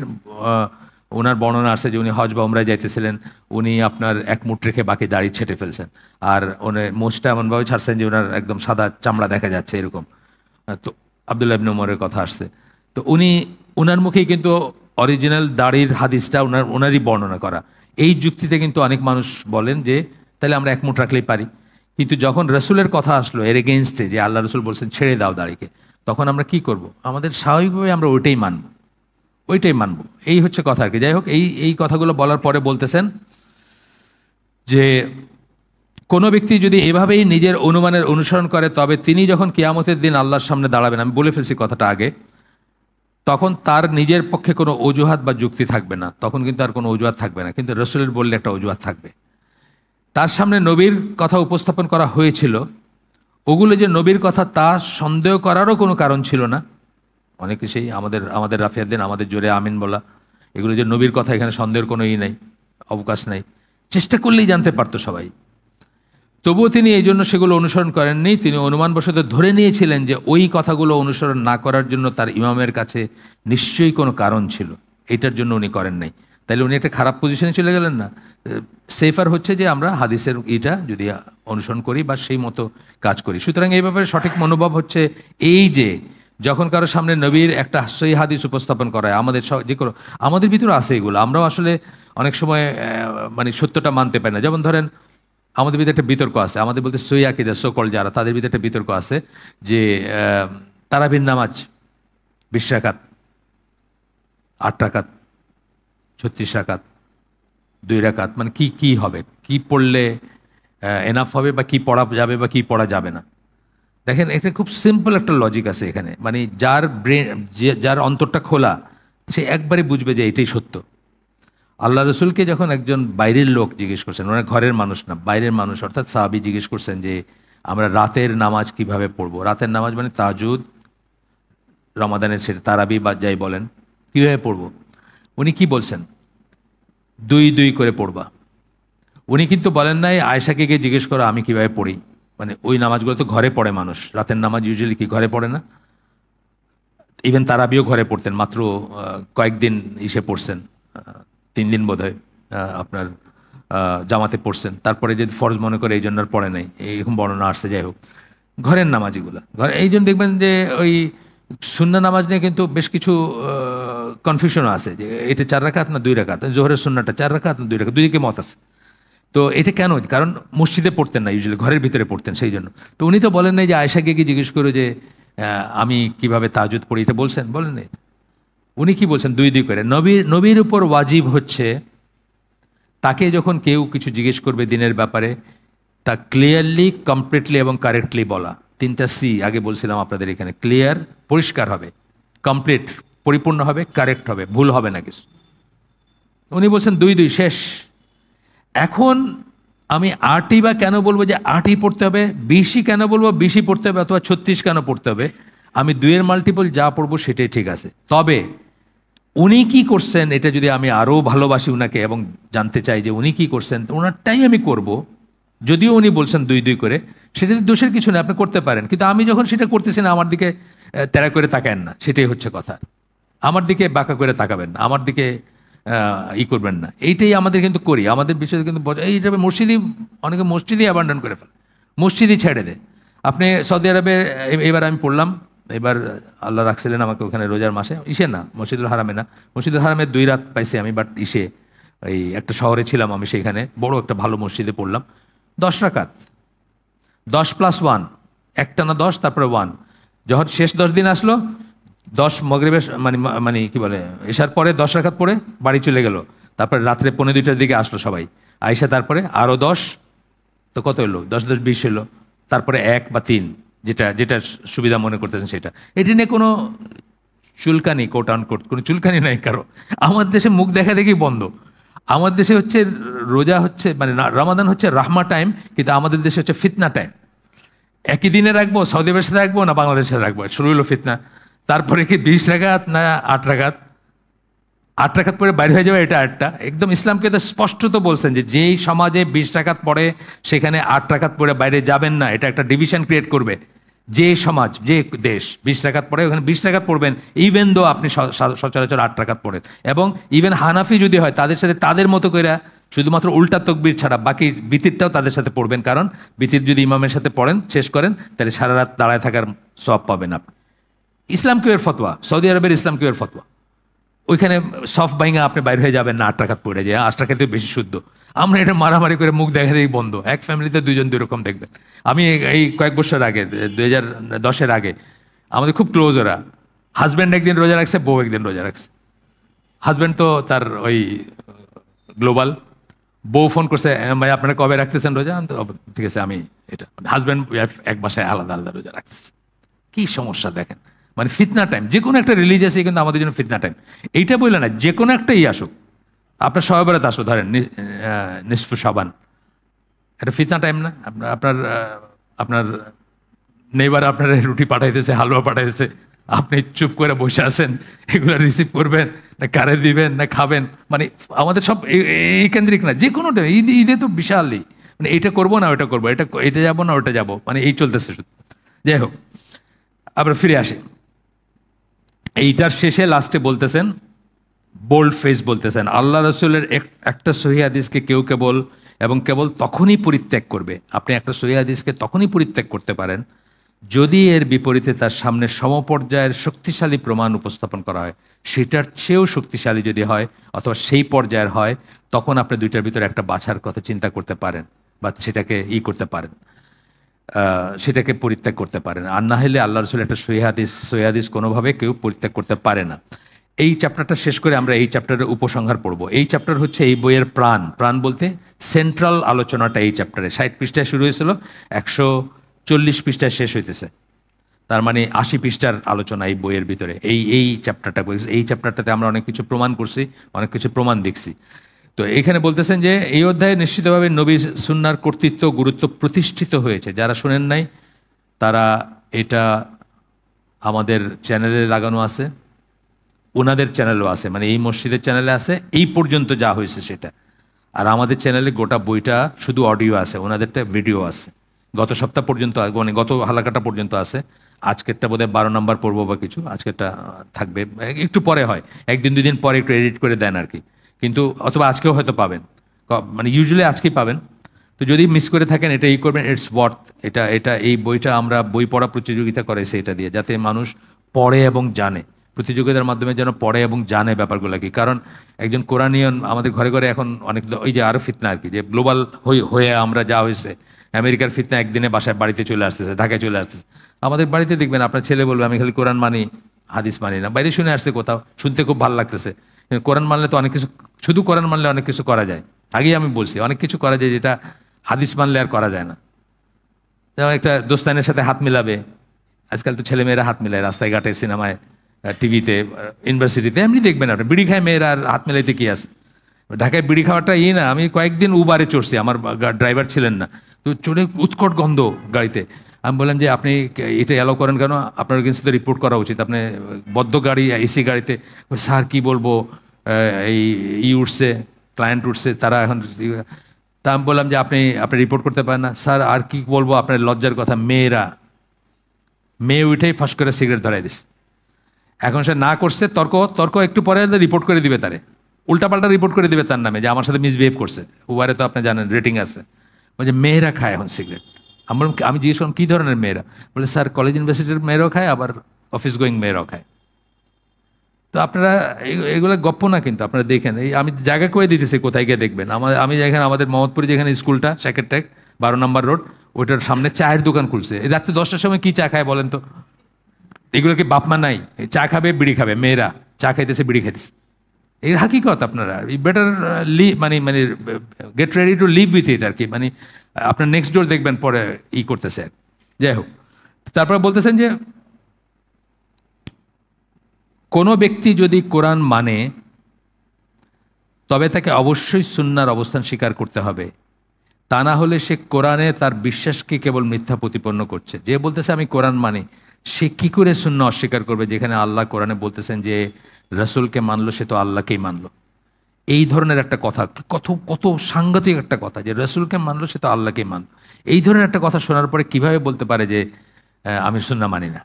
ওনার বর্ণনা আসছে যে উনি হজ বা উমরায় যাইতেছিলেন, উনি আপনার এক মুঠ রেখে বাকি দাড়ি ছেটে ফেলছেন, আর ওনার মোচটা এমনভাবে ছাড়ছেন যে ওনার একদম সাদা চামড়া দেখা যাচ্ছে এরকম। তো আব্দুল্লাহ ইবনে ওমরের কথা আসছে, তো ওনার মুখেই কিন্তু অরিজিনাল দাড়ির হাদিসটা ওনারই বর্ণনা করা। এই যুক্তিতে কিন্তু অনেক মানুষ বলেন যে তাহলে আমরা এক মুঠ রাখলেই পারি, কিন্তু যখন রসুলের কথা আসলো এর এগেনস্টে যে আল্লাহ রসুল বলছেন ছেড়ে দাও দাড়িকে, তখন আমরা কি করব? আমাদের স্বাভাবিকভাবে আমরা ওইটাই মানব। এই হচ্ছে কথা আর কি। যাই হোক, এই কথাগুলো বলার পরে বলতেছেন যে কোনো ব্যক্তি যদি এভাবেই নিজের অনুমানের অনুসরণ করে, তবে তিনি যখন কিয়ামতের দিন আল্লাহর সামনে দাঁড়াবেন, আমি বলে ফেলছি কথাটা আগে, তখন তার নিজের পক্ষে কোনো অজুহাত বা যুক্তি থাকবে না, তখন কিন্তু আর কোনো অজুহাত থাকবে না, কিন্তু রসুলের বললে একটা অজুহাত থাকবে। তার সামনে নবীর কথা উপস্থাপন করা হয়েছিল, ওগুলো যে নবীর কথা তা সন্দেহ করারও কোনো কারণ ছিল না। অনেকে সেই আমাদের রাফিয়াদ্দিন, আমাদের জোরে আমিন বলা, এগুলো যে নবীর কথা, এখানে সন্দেহের কোনো নেই, অবকাশ নেই, চেষ্টা করলেই জানতে পারতো সবাই। তবুও তিনি এই জন্য সেগুলো অনুসরণ করেননি, তিনি অনুমানবশত ধরে নিয়েছিলেন যে ওই কথাগুলো অনুসরণ না করার জন্য তার ইমামের কাছে নিশ্চয়ই কোনো কারণ ছিল, এটার জন্য উনি করেন নাই। তাইলে উনি একটা খারাপ পজিশনে চলে গেলেন না? সেফার হচ্ছে যে আমরা হাদিসের যদি অনুসরণ করি বা সেই মতো কাজ করি। সুতরাং এই ব্যাপারে সঠিক মনোভাব হচ্ছে এই যে যখন কারো সামনে নবীর একটা সহিহ হাদিস উপস্থাপন করা হয়, আমাদের ভিতরে আছে এগুলো, আমরাও আসলে অনেক সময় মানে সত্যটা মানতে পারি না। যেমন ধরেন আমাদের ভিতরে একটা বিতর্ক আছে, আমাদের বলতে সহিহ আকীদা সকল যারা, তাদের ভিতরে একটা বিতর্ক আছে যে তারাবির নামাজ 20 রাকাত, 8 রাকাত, 36 রাকাত, 2 রাকাত, মানে কি হবে, কি পড়লে এনাফ হবে, বা কি পড়া যাবে বা কি পড়া যাবে না। দেখেন এটা খুব সিম্পল একটা লজিক আছে এখানে, মানে যার অন্তরটা খোলা সে একবারে বুঝবে যে এটাই সত্য। আল্লাহ রসুলকে যখন একজন বাইরের লোক জিজ্ঞেস করছেন, ওনার ঘরের মানুষ না, বাইরের মানুষ অর্থাৎ সাহাবী জিজ্ঞেস করছেন যে আমরা রাতের নামাজ কিভাবে পড়বো, রাতের নামাজ মানে তাহাজ্জুদ, রমাদানের সেটা তারাবি বা যাই বলেন, কীভাবে পড়বো? উনি কি বলছেন? দুই দুই করে পড়বা। উনি কিন্তু বলেন নাই আয়েশাকে গিয়ে জিজ্ঞেস করো আমি কিভাবে পড়ি, মানে ওই নামাজগুলো তো ঘরে পড়ে মানুষ, রাতের নামাজ ইউজুয়ালি কি ঘরে পড়ে না? ইভেন তারাবিও ঘরে পড়তেন, মাত্র কয়েকদিন ইসে পড়ছেন, 3 দিন বোধ হয় আপনার জামাতে পড়ছেন, তারপরে যদি ফরজ মনে করে এই জন্য আর পড়ে নাই, এইরকম বর্ণনা আসছে। যাই হোক, ঘরের নামাজ এগুলো ঘরে, এই জন্য দেখবেন যে ওই সুন্নাহ নামাজ নিয়ে কিন্তু বেশ কিছু কনফিউশনও আছে যে এটা 4 রাকাত না 2 রাকাত, জোহরের সুন্নাহটা 4 রাকাত না 2 রাকাত, দুদিকে মত আছে। তো এটা কেন? কারণ মসজিদে পড়তেন না, ইউজুয়ালি ঘরের ভিতরে পড়তেন, সেই জন্য। তো উনি তো বলেন নাই যে আয়েশাকে গিয়ে জিজ্ঞেস করো যে আমি কিভাবে তাহাজ্জুদ পড়ি, এটা বলছেন? বলেন নাই। উনি কি বলছেন? দুই দুই করে। নবীর উপর ওয়াজিব হচ্ছে তাকে যখন কেউ কিছু জিজ্ঞেস করবে দিনের ব্যাপারে, তা ক্লিয়ারলি, কমপ্লিটলি এবং কারেক্টলি বলা। 3টা সি আগে বলছিলাম আপনাদের এখানে। ক্লিয়ার, পরিষ্কার হবে; কমপ্লিট, পরিপূর্ণ হবে; কারেক্ট হবে, ভুল হবে না কিছু। উনি বলছেন দুই দুই, শেষ। এখন আমি 8ই বা কেন বলবো যে 8ই পড়তে হবে, 20ই কেন বলবো 20ই পড়তে হবে, অথবা 36 কেন পড়তে হবে? আমি 2-এর মাল্টিপল যা পড়বো সেটাই ঠিক আছে। তবে উনি কি করছেন এটা যদি আমি আরও ভালোবাসি উনাকে এবং জানতে চাই যে উনি কি করছেন, ওনারটাই আমি করব। যদিও উনি বলছেন দুই দুই করে, সেটাতে দোষের কিছু নেই, আপনি করতে পারেন। কিন্তু আমি যখন সেটা করতেছি না, আমার দিকে তেরা করে তাকায়েন না, সেটাই হচ্ছে কথা। আমার দিকে বাঁকা করে তাকাবেন না, আমার দিকে করবেন না। এইটাই আমাদের কিন্তু করি, আমাদের বিষয়ে কিন্তু এইটা মসজিদই, অনেকে মসজিদই অ্যাবান্ডন করে ফেলে, মসজিদই ছেড়ে দেয়। আপনি সৌদি আরবে, এবার আমি পড়লাম, এবার আল্লাহ রাখছিলেন আমাকে ওখানে রোজার মাসে, ইসে না, মসজিদুল হারামে না, মসজিদুল হারামে 2 রাত পাইছি আমি, বাট ইসে এই একটা শহরে ছিলাম আমি, সেখানে বড় একটা ভালো মসজিদে পড়লাম। 10 রাকাত, 10+1, একটা না 10, তারপরে 1। যখন শেষ 10 দিন আসলো, 10 মগরিবের মানে কি বলে এশার পরে 10 রাকাত পড়ে বাড়ি চলে গেল। তারপরে রাত্রে 1:45টার দিকে আসলো সবাই, আইসা তারপরে আরও 10, তো কত হলো? 10-10-20 হলো। তারপরে 1 বা 3, যেটা যেটা সুবিধা মনে করতেছেন সেটা। এটি নিয়ে কোনো চুলকানি, কোট আন কোট, কোনো চুলকানি নাই কারো। আমার দেশে মুখ দেখা দেখি বন্ধ। আমার দেশে হচ্ছে রোজা হচ্ছে, মানে রমাদান হচ্ছে রাহমা টাইম, কিন্তু আমাদের দেশে হচ্ছে ফিতনা টাইম। একই দিনে রাখবো, সৌদি আরবের সাথে রাখবো না বাংলাদেশের রাখবো, শুরু হলো ফিতনা। তারপরে কি 20 রাকাত না 8 রাকাত? 8 রাকাত পরে বাইরে হয়ে যাবে, এটা একটা একদম। ইসলামকে তো স্পষ্টত বলছেন যে যেই সমাজে 20 রাকাত পড়ে সেখানে 8 রাকাত পরে বাইরে যাবেন না, এটা একটা ডিভিশন ক্রিয়েট করবে। যে সমাজ, যে দেশ 20 রাকাত পড়ে, ওখানে 20 রাকাত পড়বেন, ইভেন দো আপনি সচরাচর 8 রাকাত পড়েন। এবং ইভেন হানাফি যদি হয়, তাদের সাথে তাদের মতো করে শুধুমাত্র উল্টা তকবির ছাড়া বাকি বিতিরটাও তাদের সাথে পড়বেন, কারণ বিতির যদি ইমামের সাথে পড়েন, শেষ করেন, তাহলে সারা রাত দাঁড়ায় থাকার সওয়াব পাবেন আপনি। ইসলাম কিউয়ের ফতোয়া, সৌদি আরবের ইসলাম কিউয়ের ফতোয়া। ওইখানে সফ বাইঙ্গা আপনি বাইরে হয়ে যাবেন না 8 রাকাত পড়ে যায়, 8 রাকাতে বেশি শুদ্ধ। আমরা এটা মারামারি করে মুখ দেখা দেখি বন্ধ। এক ফ্যামিলিতে 2 জন 2 রকম দেখবেন। আমি এই কয়েক বছর আগে, 2010-এর আগে, আমাদের খুব ক্লোজ ওরা। হাজব্যান্ড একদিন রোজা রাখছে, বউ একদিন রোজা রাখছে। হাজব্যান্ড তো তার ওই গ্লোবাল, বউ ফোন করছে, ভাই আপনারা কবে রাখতেছেন রোজা? তো ঠিক আছে, আমি এটা, হাজব্যান্ড এক বাসায় আলাদা আলাদা রোজা রাখতেছে। কি সমস্যা দেখেন, মানে ফিতনা টাইম। যে কোনো একটা রিলিজিয়াস কিন্তু আমাদের জন্য ফিতনা টাইম। এইটা বললে না, যে কোনো একটাই আসুক, আপনার শবে বরাত আসলো, ধরেন নিসফু শাবান, এটা ফিতনা টাইম না? আপনার আপনার নেইবার আপনার রুটি পাঠাইতেছে, হালুয়া পাঠাইতেছে, আপনি চুপ করে বসে আছেন, এগুলো রিসিভ করবেন না কারে দিবেন না খাবেন? মানে আমাদের সব এই কেন্দ্রিক না, যে কোনোটা। ঈদে তো বিশালই, মানে এটা করবো না ওটা করবো, এটা যাবো না ওটা যাবো, মানে এই চলতেছে শুধু। যাই হোক, আবার ফিরে আসি। এইটার শেষে লাস্টে বলতেছেন, বোল্ড ফেস বলতেছেন, আল্লাহ রসুলের একটা সহিহ হাদিসকে কেউ কেবল এবং কেবল তখনই পরিত্যাগ করবে। আপনি একটা সহিহ হাদিসকে তখনই পরিত্যাগ করতে পারেন যদি এর বিপরীতে তার সামনে সমপর্যায়ের শক্তিশালী প্রমাণ উপস্থাপন করা হয়। সেটার চেয়েও শক্তিশালী যদি হয় অথবা সেই পর্যায়ের হয়, তখন আপনি দুইটার ভিতরে একটা বাছার কথা চিন্তা করতে পারেন, বা সেটাকে করতে পারেন, সেটাকে পরিত্যাগ করতে পারেন। আর না হলে আল্লাহ রসুল একটা সহিহ হাদিস কোনোভাবে কেউ পরিত্যাগ করতে পারে না। এই চ্যাপ্টারটা শেষ করে আমরা এই চ্যাপ্টারের উপসংহার পড়ব। এই চ্যাপ্টার হচ্ছে এই বইয়ের প্রাণ। প্রাণ বলতে সেন্ট্রাল আলোচনাটা এই চ্যাপ্টারে 60 পৃষ্ঠায় শুরু হয়েছিল, 140 পৃষ্ঠায় শেষ হইতেছে। তার মানে 80 পৃষ্ঠার আলোচনা এই বইয়ের ভিতরে। এই চ্যাপ্টারটা, এই চ্যাপ্টারটাতে আমরা অনেক কিছু প্রমাণ করছি, অনেক কিছু প্রমাণ দেখছি। তো এখানে বলতেছেন যে এই অধ্যায়ে নিশ্চিতভাবে নবী সুন্নাহর কর্তৃত্ব গুরুত্ব প্রতিষ্ঠিত হয়েছে। যারা শোনেন নাই তারা এটা আমাদের চ্যানেলে লাগানো আছে, ওনাদের চ্যানেলও আছে, মানে এই মসজিদের চ্যানেলে আছে, এই পর্যন্ত যা হয়েছে সেটা। আর আমাদের চ্যানেলে গোটা বইটা শুধু অডিও আছে, ওনাদেরটা ভিডিও আছে। গত সপ্তাহ পর্যন্ত মানে গত হালাকাটা পর্যন্ত আছে। আজকেরটা বোধহয় 12 নম্বর পড়বো বা কিছু, আজকেরটা থাকবে, একটু পরে হয়, একদিন দুদিন পরে একটু এডিট করে দেন আর কি। কিন্তু অথবা আজকেও হয়তো পাবেন, মানে ইউজুয়ালি আজকেই পাবেন। তো যদি মিস করে থাকেন এটা এই করবেন, ইটস ওয়ার্থ। এটা এই বইটা আমরা বই পড়া প্রতিযোগিতা করেছি এটা দিয়ে, যাতে মানুষ পড়ে এবং জানে, প্রতিযোগিতার মাধ্যমে যেন পড়ে এবং জানে ব্যাপারগুলো কি। কারণ একজন কোরআনিয়ন আমাদের ঘরে ঘরে এখন অনেক, ওই যে আরও ফিতনা আর কি, যে গ্লোবাল হয়ে আমরা যা হয়েছে, আমেরিকার ফিতনা একদিনে বাসায় বাড়িতে চলে আসতেছে, ঢাকায় চলে আসতেছে। আমাদের বাড়িতে দেখবেন আপনার ছেলে বলবে আমি খালি কোরআন মানি, হাদিস মানি না। বাইরে শুনে আসছে কোথাও, শুনতে খুব ভালো লাগতেছে। কোরআন মানলে তো অনেক কিছু, শুধু কোরআন মানলে অনেক কিছু করা যায়। আগেই আমি বলছি অনেক কিছু করা যায় যেটা হাদিস মানলে আর করা যায় না। যেমন একটা দোস্তানের সাথে হাত মিলাবে, আজকাল তো ছেলেমেয়েরা হাত মিলায় রাস্তায় ঘাটে, সিনেমায়, টিভিতে, ইউনিভার্সিটিতে, এমনি দেখবেন আপনি। বিড়ি খায় মেয়েরা, আর হাত মিলাইতে কি আছে? ঢাকায় বিড়ি খাওয়াটা না, আমি কয়েকদিন উবারে চড়ছি, আমার ড্রাইভার ছিলেন না, তো চড়ে উৎকট গন্ধ গাড়িতে। আমি বললাম যে আপনি এটা অ্যালাউ করেন কেন, আপনার এগেন্সে রিপোর্ট করা উচিত, আপনি বদ্ধ গাড়ি, এসি গাড়িতে। স্যার কি বলবো, এই উঠছে, ক্লায়েন্ট উঠছে, তারা এখন। তা আমি বললাম যে আপনি রিপোর্ট করতে পারেন না। স্যার আর কি বলবো, আপনার লজ্জার কথা, মেয়ে উঠেই ফাঁস করে সিগারেট ধরাই দিস। এখন সে না করছে, তর্ক একটু পরে রিপোর্ট করে দিবে, তারে উল্টাপাল্টা রিপোর্ট করে দিবে তার নামে, যে আমার সাথে মিসবিহেভ করছে। উবারে তো আপনি জানেন রেটিং আছে। বলছে মেয়েরা খায় এখন সিগারেট। আমি জিজ্ঞেস করলাম কী ধরনের মেয়েরা? বলে স্যার কলেজ ইউনিভার্সিটির মেয়েরাও খায়, আবার অফিস গোয়িং মেয়েরাও খায়। তো আপনারা এগুলো গপ্প না, কিন্তু আপনারা দেখেন, এই আমি জায়গা করে দিতেছি, কোথায় গিয়ে দেখবেন। আমি যেখানে আমাদের মোহাম্মদপুরে যেখানে স্কুলটা, শ্যাকের ট্যাক 12 নম্বর রোড, ওইটার সামনে চায়ের দোকান খুলছে। এই রাত্রে 10টার সময় কী চা খায় বলেন তো? এগুলো কি বাপমা নাই? চা খাবে, বিড়ি খাবে, মেয়েরা চা খাইতেছে, বিড়ি খাইতেছে। এর হাকিকত আপনারা বেটার মানে get ready to live with it আর কি। মানে আপনার নেক্সট ডোর দেখবেন পরে করতেছে। যাই হোক, তারপরে বলতেছেন যে কোনো ব্যক্তি যদি কোরআন মানে তবে তাকে অবশ্যই সুন্নাহর অবস্থান স্বীকার করতে হবে, তা না হলে সে কোরআনে তার বিশ্বাসকে কেবল মিথ্যা প্রতিপন্ন করছে। যে বলতেছে আমি কোরআন মানি, সে কি করে সুন্নাহ অস্বীকার করবে, যেখানে আল্লাহ কোরআনে বলতেছেন যে রসুলকে মানলো সে তো আল্লাহকেই মানলো। এই ধরনের একটা কথা, কত কত সাংঘাতিক একটা কথা, যে রসুলকে মানলো সে তো আল্লাহকেই মানলো। এই ধরনের একটা কথা শোনার পরে কিভাবে বলতে পারে যে আমি সুন্নাহ মানি না?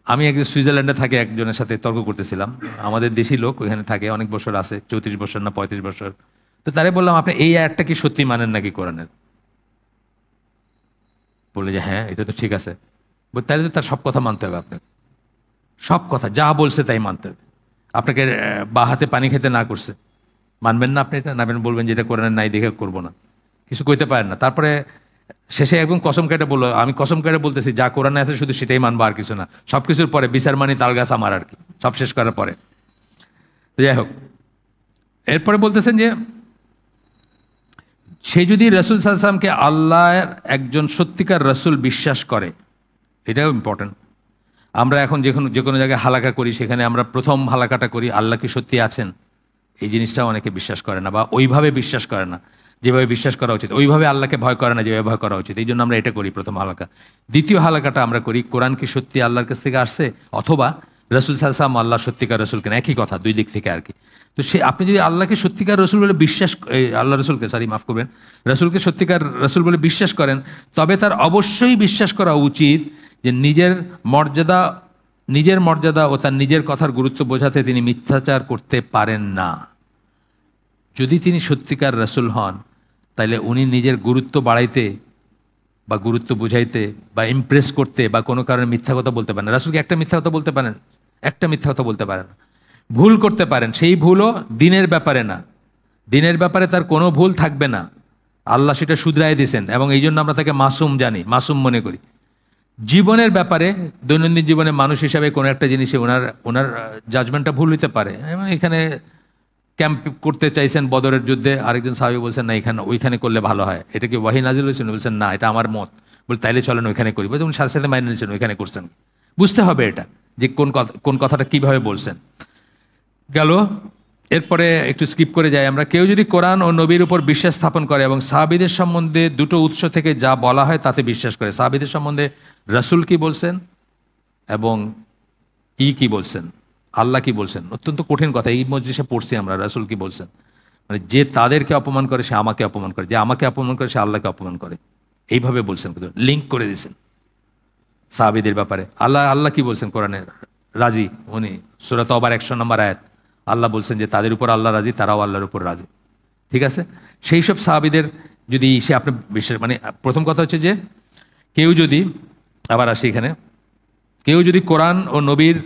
আমি একজন সুইজারল্যান্ডে থাকে একজনের সাথে তর্ক করতেছিলাম, আমাদের দেশি লোক, ওইখানে থাকে অনেক বছর আছে, 34 বছর না 35 বছর। তো তারে বললাম আপনি এই আয়াতটা কি সত্যি মানেন নাকি কোরআনের? বললে যে হ্যাঁ এটা তো ঠিক আছে। তাহলে তো তার সব কথা মানতে হবে, আপনাকে সব কথা যা বলছে তাই মানতে হবে। আপনাকে বা হাতে পানি খেতে না করছে, মানবেন না আপনি এটা? নাবেন, বলবেন যে এটা কোরআনের নাই দেখে করবো না, কিছু কইতে পারেন না। তারপরে শেষে একদম কসম কেটে বললো, আমি কসম কেটে বলতেছি যা কোরআনে আছে শুধু সেটাই মানবো, আর কিছু না। সব কিছুর পরে বিচার মানি তালগাছ আমার আর কি, সব শেষ করার পরে। যাই হোক, এরপরে বলতেছেন যে সে যদি রসুল সাল্লাল্লাহু আলাইহি ওয়াসাল্লামকে আল্লাহর একজন সত্যিকার রসুল বিশ্বাস করে, এটাও ইম্পর্টেন্ট। আমরা এখন যে কোনো জায়গায় হালাকা করি, সেখানে আমরা প্রথম হালাকাটা করি আল্লাহ কি সত্যি আছেন, এই জিনিসটাও অনেকে বিশ্বাস করে না, বা ওইভাবে বিশ্বাস করে না যেভাবে বিশ্বাস করা উচিত, ওইভাবে আল্লাহকে ভয় করে না যেভাবে ভয় করা উচিত। এই জন্য আমরা এটা করি প্রথম হালাকা। দ্বিতীয় হালাকাটা আমরা করি কোরআন কি সত্যি আল্লাহর কাছ থেকে আসছে, অথবা রসুল সাল্লাল্লাহু আলাইহি ওয়াসাল্লাম আল্লাহ সত্যিকার রসুল কেন, একই কথা, দুই দিক থেকে আর কি। তো আপনি যদি আল্লাহকে সত্যিকার রসুল বলে বিশ্বাস, আল্লাহ রসুলকে মাফ করবেন, রসুলকে সত্যিকার রসুল বলে বিশ্বাস করেন, তবে তার অবশ্যই বিশ্বাস করা উচিত যে নিজের মর্যাদা ও তার নিজের কথার গুরুত্ব বোঝাতে তিনি মিথ্যাচার করতে পারেন না। যদি তিনি সত্যিকার রসুল হন, তাহলে উনি নিজের গুরুত্ব বাড়াইতে বা গুরুত্ব বুঝাইতে বা ইমপ্রেস করতে বা কোনো কারণে মিথ্যা কথা বলতে পারেন না। রাসূলকে একটা মিথ্যা কথা বলতে পারেন? একটা মিথ্যা কথা বলতে পারেন না। ভুল করতে পারেন, সেই ভুলও দিনের ব্যাপারে না, দিনের ব্যাপারে তার কোনো ভুল থাকবে না, আল্লাহ সেটা শুধরাই দিয়েছেন, এবং এই জন্য আমরা তাকে মাসুম জানি, মাসুম মনে করি। জীবনের ব্যাপারে, দৈনন্দিন জীবনে মানুষ হিসাবে কোনো একটা জিনিসে ওনার জাজমেন্টটা ভুল হইতে পারে। এখানে ক্যাম্প করতে চাইছেন বদরের যুদ্ধে, আরেকজন সাহাবী বলছেন না ওইখানে করলে ভালো হয়, এটা কি ওয়াহী নাজিল হয়েছিল? বলছেন না, এটা আমার মত। বলে তাইলে চলেন ওইখানে করি। বলছেন সাথে সাথে মাইনে নিয়েছেন, ওইখানে করছেন। বুঝতে হবে এটা, যে কোন কথাটা কিভাবে বলছেন। গেল এরপরে একটু স্কিপ করে যাই আমরা। কেউ যদি কোরআন ও নবীর উপর বিশ্বাস স্থাপন করে এবং সাহাবীদের সম্বন্ধে দুটো উৎস থেকে যা বলা হয় তাতে বিশ্বাস করে, সাহাবীদের সম্বন্ধে রাসূল কি বলছেন এবং কি বলছেন, আল্লাহ কি বলছেন, অত্যন্ত কঠিন কথা, এই মজলিসে পড়ছি আমরা, রাসূল কি বলছেন, মানে যে তাদেরকে অপমান করে সে আমাকে অপমান করে, যে আমাকে অপমান করে সে আল্লাহকে অপমান করে, এইভাবে বলছেন, লিঙ্ক করে দিয়েছেন সাহাবীদের ব্যাপারে। আল্লাহ কি বলছেন কোরআনে, রাজি উনি, সূরা তওবার 100 নম্বর আয়াত, আল্লাহ বলছেন যে তাদের উপর আল্লাহ রাজি, তারাও আল্লাহর উপর রাজি। ঠিক আছে, সেই সব সাহাবীদের যদি সে আপনি বিশ্বাস, মানে প্রথম কথা হচ্ছে যে কেউ যদি, আবার আসি এখানে, কেউ যদি কোরআন ও নবীর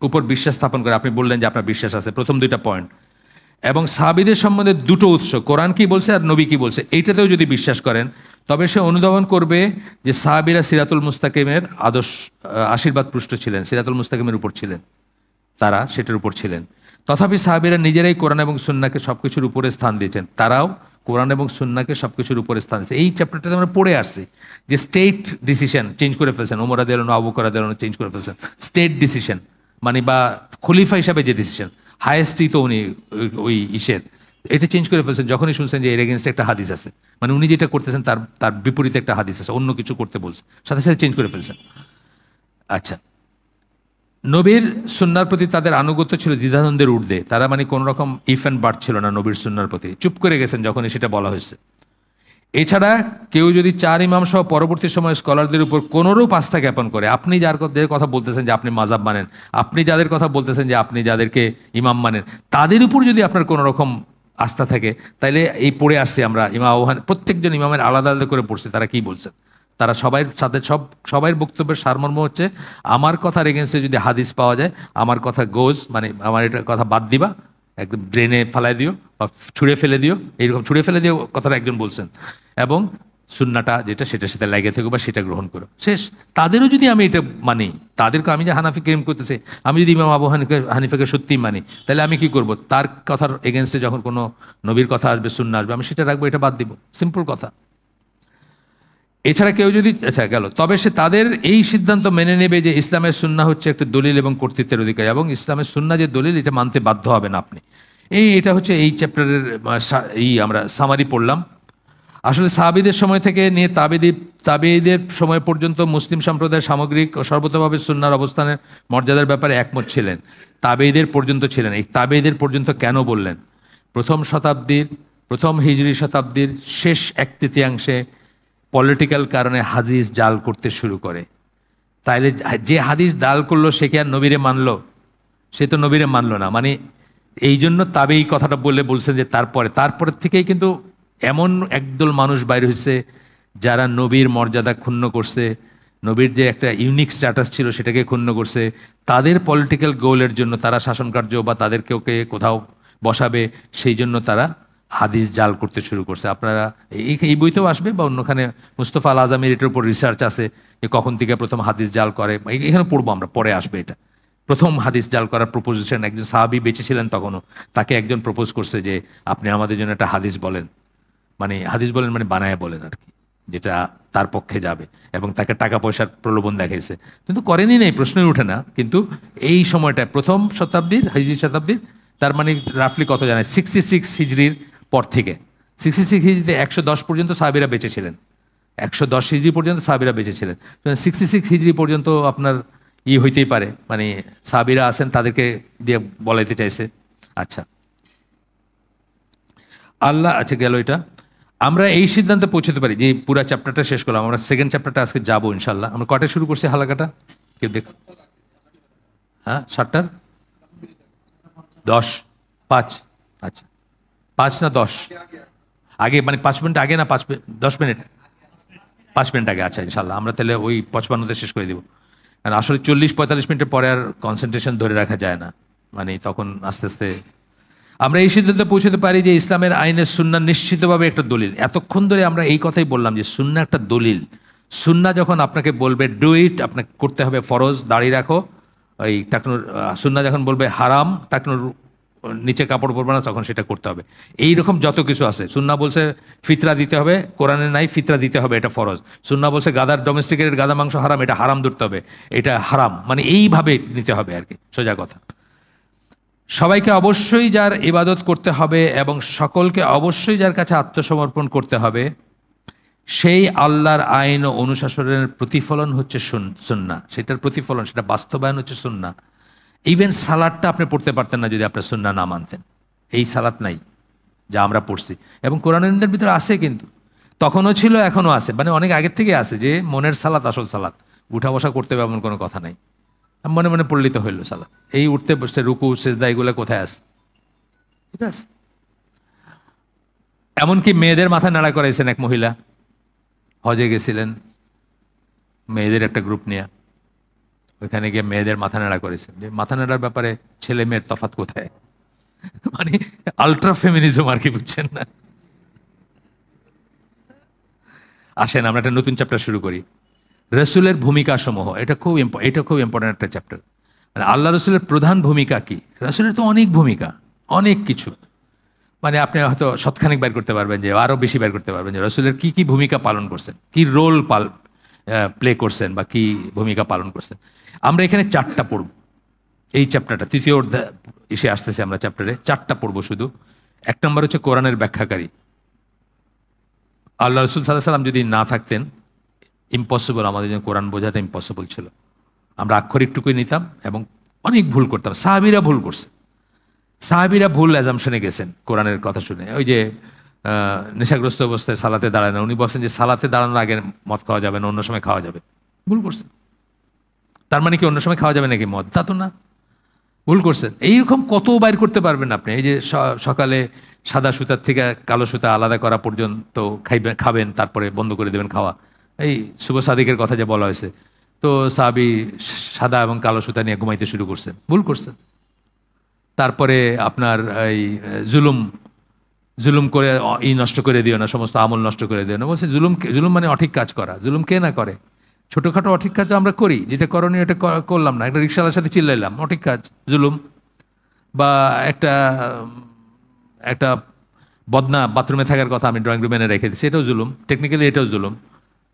উপর বিশ্বাস স্থাপন করে, আপনি বললেন যে আপনার বিশ্বাস আছে, প্রথম দুইটা পয়েন্ট, এবং সাহাবীদের সম্বন্ধে দুটো উৎস, কোরআন কি বলছে আর নবী কি বলছে, এইটাতেও যদি বিশ্বাস করেন, তবে সে অনুধাবন করবে যে সাহাবীরা সিরাতুল মুস্তাকিমের আদর্শ আশীর্বাদ পুষ্ট ছিলেন, সিরাতুল মুস্তাকিমের উপর ছিলেন, তারা সেটার উপর ছিলেন। তথাপি সাহাবীরা নিজেরাই কোরআন এবং সুন্নাহকে সব কিছুর উপরে স্থান দিয়েছেন, তারাও কোরআন এবং সুন্নাহকে সব কিছুর উপরে স্থান দিয়েছে। এই চ্যাপ্টারটাতে আমরা পড়ে আসছি যে স্টেট ডিসিশন চেঞ্জ করে ফেলছেন, ওমর রাদিয়াল্লাহু আনহু, আবু বকর রাদিয়াল্লাহু আনহু চেঞ্জ করে ফেলছেন, স্টেট ডিসিশন মানে বা খলিফা হিসাবে যে ডিসিশন, হায়েস্টই তো উনি ওই ইসের, এটা চেঞ্জ করে ফেলছেন যখনই শুনছেন যে এর এগেনস্টে একটা হাদিস আছে, মানে উনি যেটা করতেছেন তার তার বিপরীতে একটা হাদিস আছে, অন্য কিছু করতে বলছে, সাথে সাথে চেঞ্জ করে ফেলছেন। আচ্ছা, নবীর সুন্নার প্রতি তাদের আনুগত্য ছিল দ্বিধাদ্বন্দ্বের ঊর্ধ্বে, তারা মানে কোনো রকম ইফ অ্যান্ড বাট ছিল না নবীর সুন্নার প্রতি, চুপ করে গেছেন যখনই সেটা বলা হয়েছে। এছাড়া কেউ যদি 4 ইমাম সহ পরবর্তী সময়ে স্কলারদের উপর কোনোরূপ আস্থা জ্ঞাপন করে, আপনি যাদের কথা বলতেছেন যে আপনি মাযহাব মানেন, আপনি যাদের কথা বলতেছেন যে আপনি যাদেরকে ইমাম মানেন, তাদের উপর যদি আপনার কোনো রকম আস্থা থাকে, তাইলে এই পড়ে আসছি আমরা ইমাম আবু হানিফা, প্রত্যেকজন ইমামের আলাদা আলাদা করে পড়ছে তারা কি বলছেন, তারা সবাই সাথে সবাই বক্তব্যের সারমর্ম হচ্ছে আমার কথার এগেনস্টে যদি হাদিস পাওয়া যায়, আমার কথা গোজ, মানে আমার এটা কথা বাদ দিবা, একদম ড্রেনে ফেলাই দিও বা ছুঁড়ে ফেলে দিও, এইরকম ছুঁড়ে ফেলে দিও কথাটা একজন বলছেন, এবং সুন্নাটা যেটা সেটার সাথে লেগে থেকো বা সেটা গ্রহণ করো, শেষ। তাদেরও যদি আমি এটা মানি, তাদেরকে আমি যে হানাফি ক্লেম করতেছি, আমি যদি ইমাম আবু হানিফাকে সত্যিই মানি, তাহলে আমি কি করব, তার কথার এগেনস্টে যখন কোনো নবীর কথা আসবে, সুন্না আসবে, আমি সেটা রাখবো, এটা বাদ দিব, সিম্পল কথা। এছাড়া কেউ যদি, আচ্ছা গেল, তবে সে তাদের এই সিদ্ধান্ত মেনে নেবে যে ইসলামের সুন্নাহ হচ্ছে একটা দলিল এবং কর্তৃত্বের অধিকার, এবং ইসলামের সুন্নাহ যে দলিল এটা মানতে বাধ্য হবেন আপনি। এটা হচ্ছে এই চ্যাপ্টারের আমরা সামারি পড়লাম। আসলে সাহাবীদের সময় থেকে নিয়ে তাবেঈদের সময় পর্যন্ত মুসলিম সম্প্রদায়ের সামগ্রিক ও সর্বতভাবে সুন্নাহর অবস্থানের মর্যাদার ব্যাপারে একমত ছিলেন, তাবেঈদের পর্যন্ত ছিলেন। এই তাবেঈদের পর্যন্ত কেন বললেন? প্রথম হিজরি শতাব্দীর শেষ 1/3 পলিটিক্যাল কারণে হাদিস জাল করতে শুরু করে। তাইলে যে হাদিস জাল করলো সে কি আর নবীরে মানলো? সে তো নবীরে মানলো না, মানে এই জন্য তাবেঈ কথাটা বলছেন যে তারপরে থেকেই কিন্তু এমন একদল মানুষ বাইরে হয়েছে যারা নবীর মর্যাদা ক্ষুণ্ণ করছে, নবীর যে একটা ইউনিক স্ট্যাটাস ছিল সেটাকে ক্ষুণ্ণ করছে, তাদের পলিটিক্যাল গোলের জন্য তারা শাসনকার্য বা তাদেরকে কোথাও বসাবে, সেই জন্য তারা হাদিস জাল করতে শুরু করছে। আপনারা এই বইতেও আসবে বা অন্যখানে মুস্তফা আল আজমির এটার উপর রিসার্চ আছে যে কখন থেকে প্রথম হাদিস জাল করে, এখানে পড়বো আমরা, পরে আসবে এটা। প্রথম হাদিস জাল করার প্রপোজিশন, একজন সাহাবী বেঁচে ছিলেন তখনও, তাকে একজন প্রপোজ করছে যে আপনি আমাদের জন্য একটা হাদিস বলেন, মানে হাদিস বলেন মানে বানায় বলেন আর কি, যেটা তার পক্ষে যাবে, এবং তাকে টাকা পয়সার প্রলোভন দেখাইছে, কিন্তু করেনি, নেই, প্রশ্নই ওঠে না। কিন্তু এই সময়টায় প্রথম হিজরি শতাব্দীর, তার মানে রাফলি কত জানায়, 66 হিজরির পর থেকে, 66 হিজরিতে 110 পর্যন্ত সাহাবীরা বেঁচে ছিলেন, 110 হিজরি পর্যন্ত সাহাবীরা বেঁচে ছিলেন, 66 হিজরি পর্যন্ত আপনার হইতেই পারে, মানে সাহাবীরা আছেন তাদেরকে দিয়ে বলাইতে চাইছে। আচ্ছা আচ্ছা গেল এটা। আমরা এই সিদ্ধান্তে পৌঁছতে পারি যে পুরো চ্যাপ্টারটা শেষ করলাম, আমরা সেকেন্ড চ্যাপ্টারটা আজকে যাবো ইনশাল্লাহ। আমরা কটায় শুরু করছি হালাকাটা, কেউ দেখ? হ্যাঁ 7টার 10, 5, আচ্ছা 5 না 10 আগে, মানে 5 মিনিট আগে না 10 মিনিট, 5 মিনিট আগে। আচ্ছা ইনশাল্লাহ আমরা তাহলে ওই 55তে শেষ করে দিব, কারণ আসলে 40-45 মিনিটের পরে আর কনসেন্ট্রেশন ধরে রাখা যায় না, মানে তখন আস্তে আস্তে আমরা এই সিদ্ধান্তে পৌঁছতে পারি যে ইসলামের আইনের সুন্নাহ নিশ্চিতভাবে একটা দলিল। এতক্ষণ ধরে আমরা এই কথাই বললাম যে সুন্নাহ একটা দলিল। সুন্নাহ যখন আপনাকে বলবে ডু ইট, আপনাকে করতে হবে, ফরজ দাড়ি রাখো, ওই টাকনুর, সুন্নাহ যখন বলবে হারাম, টাকনুর নিচে কাপড় পরবে না, তখন সেটা করতে হবে। এইরকম যত কিছু আছে, সুন্নাহ বলছে ফিতরা দিতে হবে, কোরআনে নাই ফিতরা দিতে হবে, এটা ফরজ। সুন্নাহ বলছে ডোমেস্টিকেটেড গাদা মাংস হারাম, এটা হারাম ধরতে হবে, এটা হারাম, মানে এইভাবে নিতে হবে আর কি, সোজা কথা। সবাইকে অবশ্যই যার ইবাদত করতে হবে এবং সকলকে অবশ্যই যার কাছে আত্মসমর্পণ করতে হবে, সেই আল্লাহর আইন ও অনুশাসনের প্রতিফলন হচ্ছে সুন্নাহ। সেটার প্রতিফলন, সেটা বাস্তবায়ন হচ্ছে সুন্নাহ। ইভেন সালাদটা আপনি পড়তে পারতেন না যদি আপনার সুন্নাহ না মানতেন। এই সালাত নাই যা আমরা পড়ছি, এবং কোরআনের ভিতরে আছে, কিন্তু তখনও ছিল, এখনও আছে, মানে অনেক আগের থেকে আছে যে মনের সালাত আসল সালাত, উঠা বসা করতে হবে এমন কোনো কথা নাই। মনে মনে পড়লেই তো হইল সালাত। এই উঠতে বসতে রুকু সেজদা এগুলো কোথায় আছে? ঠিক আছে। এমনকি মেয়েদের মাথা নাড়া করাইছেন এক মহিলা, হজে গেছিলেন মেয়েদের একটা গ্রুপ নিয়ে, ওইখানে গিয়ে মেয়েদের মাথা নাড়া করেছেন যে মাথা নাড়ার ব্যাপারে ছেলে মেয়ের তফাৎ কোথায়? মানে আলট্রা ফেমিনিজম আর কি, বুঝছেন না? আসেন আমরা একটা নতুন চ্যাপ্টার শুরু করি, রসুলের ভূমিকা সমূহ। এটা খুব ইম্পর্টেন্ট একটা চ্যাপ্টার। মানে আল্লাহ রসুলের প্রধান ভূমিকা কি? রসুলের তো অনেক ভূমিকা, অনেক কিছু, মানে আপনি হয়তো শতখানিক বের করতে পারবেন, যে আরও বেশি বের করতে পারবেন যে রসুলের কি কি ভূমিকা পালন করছেন, কি রোল প্লে করছেন বা কি ভূমিকা পালন করছেন। আমরা এখানে 4টা পড়ব এই চ্যাপ্টারটা, তৃতীয় অধ্যায় এসে আসতেছে, আমরা চ্যাপ্টারে 4টা পড়ব শুধু। 1 নম্বর হচ্ছে কোরআনের ব্যাখ্যাকারী। আল্লাহ রসুল সাল্লাহ সাল্লাম যদি না থাকতেন, ইম্পসিবল, আমাদের জন্য কোরআন বোঝাটা ইম্পসিবল ছিল। আমরা আক্ষরিকটুকুই নিতাম এবং অনেক ভুল করতাম। সাহাবীরা ভুল করছে, সাহাবীরা ভুল অ্যাজাম্পশনে গেছেন কোরআনের কথা শুনে। ওই যে নেশাগ্রস্ত অবস্থায় সালাতে দাঁড়ায় না, উনি বলছেন যে সালাতে দাঁড়ানোর আগে মদ খাওয়া যাবে না, অন্য সময় খাওয়া যাবে। ভুল করছেন। তার মানে কি অন্য সময় খাওয়া যাবে নাকি মদ? তা তো না, ভুল করছেন। এইরকম কত বাইর করতে পারবেন আপনি? এই যে সকালে সাদা সুতার থেকে কালো সুতা আলাদা করা পর্যন্ত খাবেন, তারপরে বন্ধ করে দেবেন খাওয়া। এই শুভ সাদিকের কথা যে বলা হয়েছে, তো সাহাবী সাদা এবং কালো সুতা নিয়ে ঘুমাইতে শুরু করছেন, ভুল করছেন। তারপরে আপনার এই জুলুম করে নষ্ট করে দিও না, সমস্ত আমল নষ্ট করে দিও না। বলছে জুলুম মানে অঠিক কাজ করা। জুলুম কে না করে? ছোটোখাটো অঠিক কাজ আমরা করি, যেটা করণীয় এটা করলাম না। একটা রিক্সাওয়ালার সাথে চিল্লাইলাম, অঠিক কাজ, জুলুম। বা একটা বদনা বাথরুমে থাকার কথা আমি ড্রয়িং রুমে এনে রেখে দিচ্ছি, এটাও জুলুম। টেকনিক্যালি এটাও জুলুম।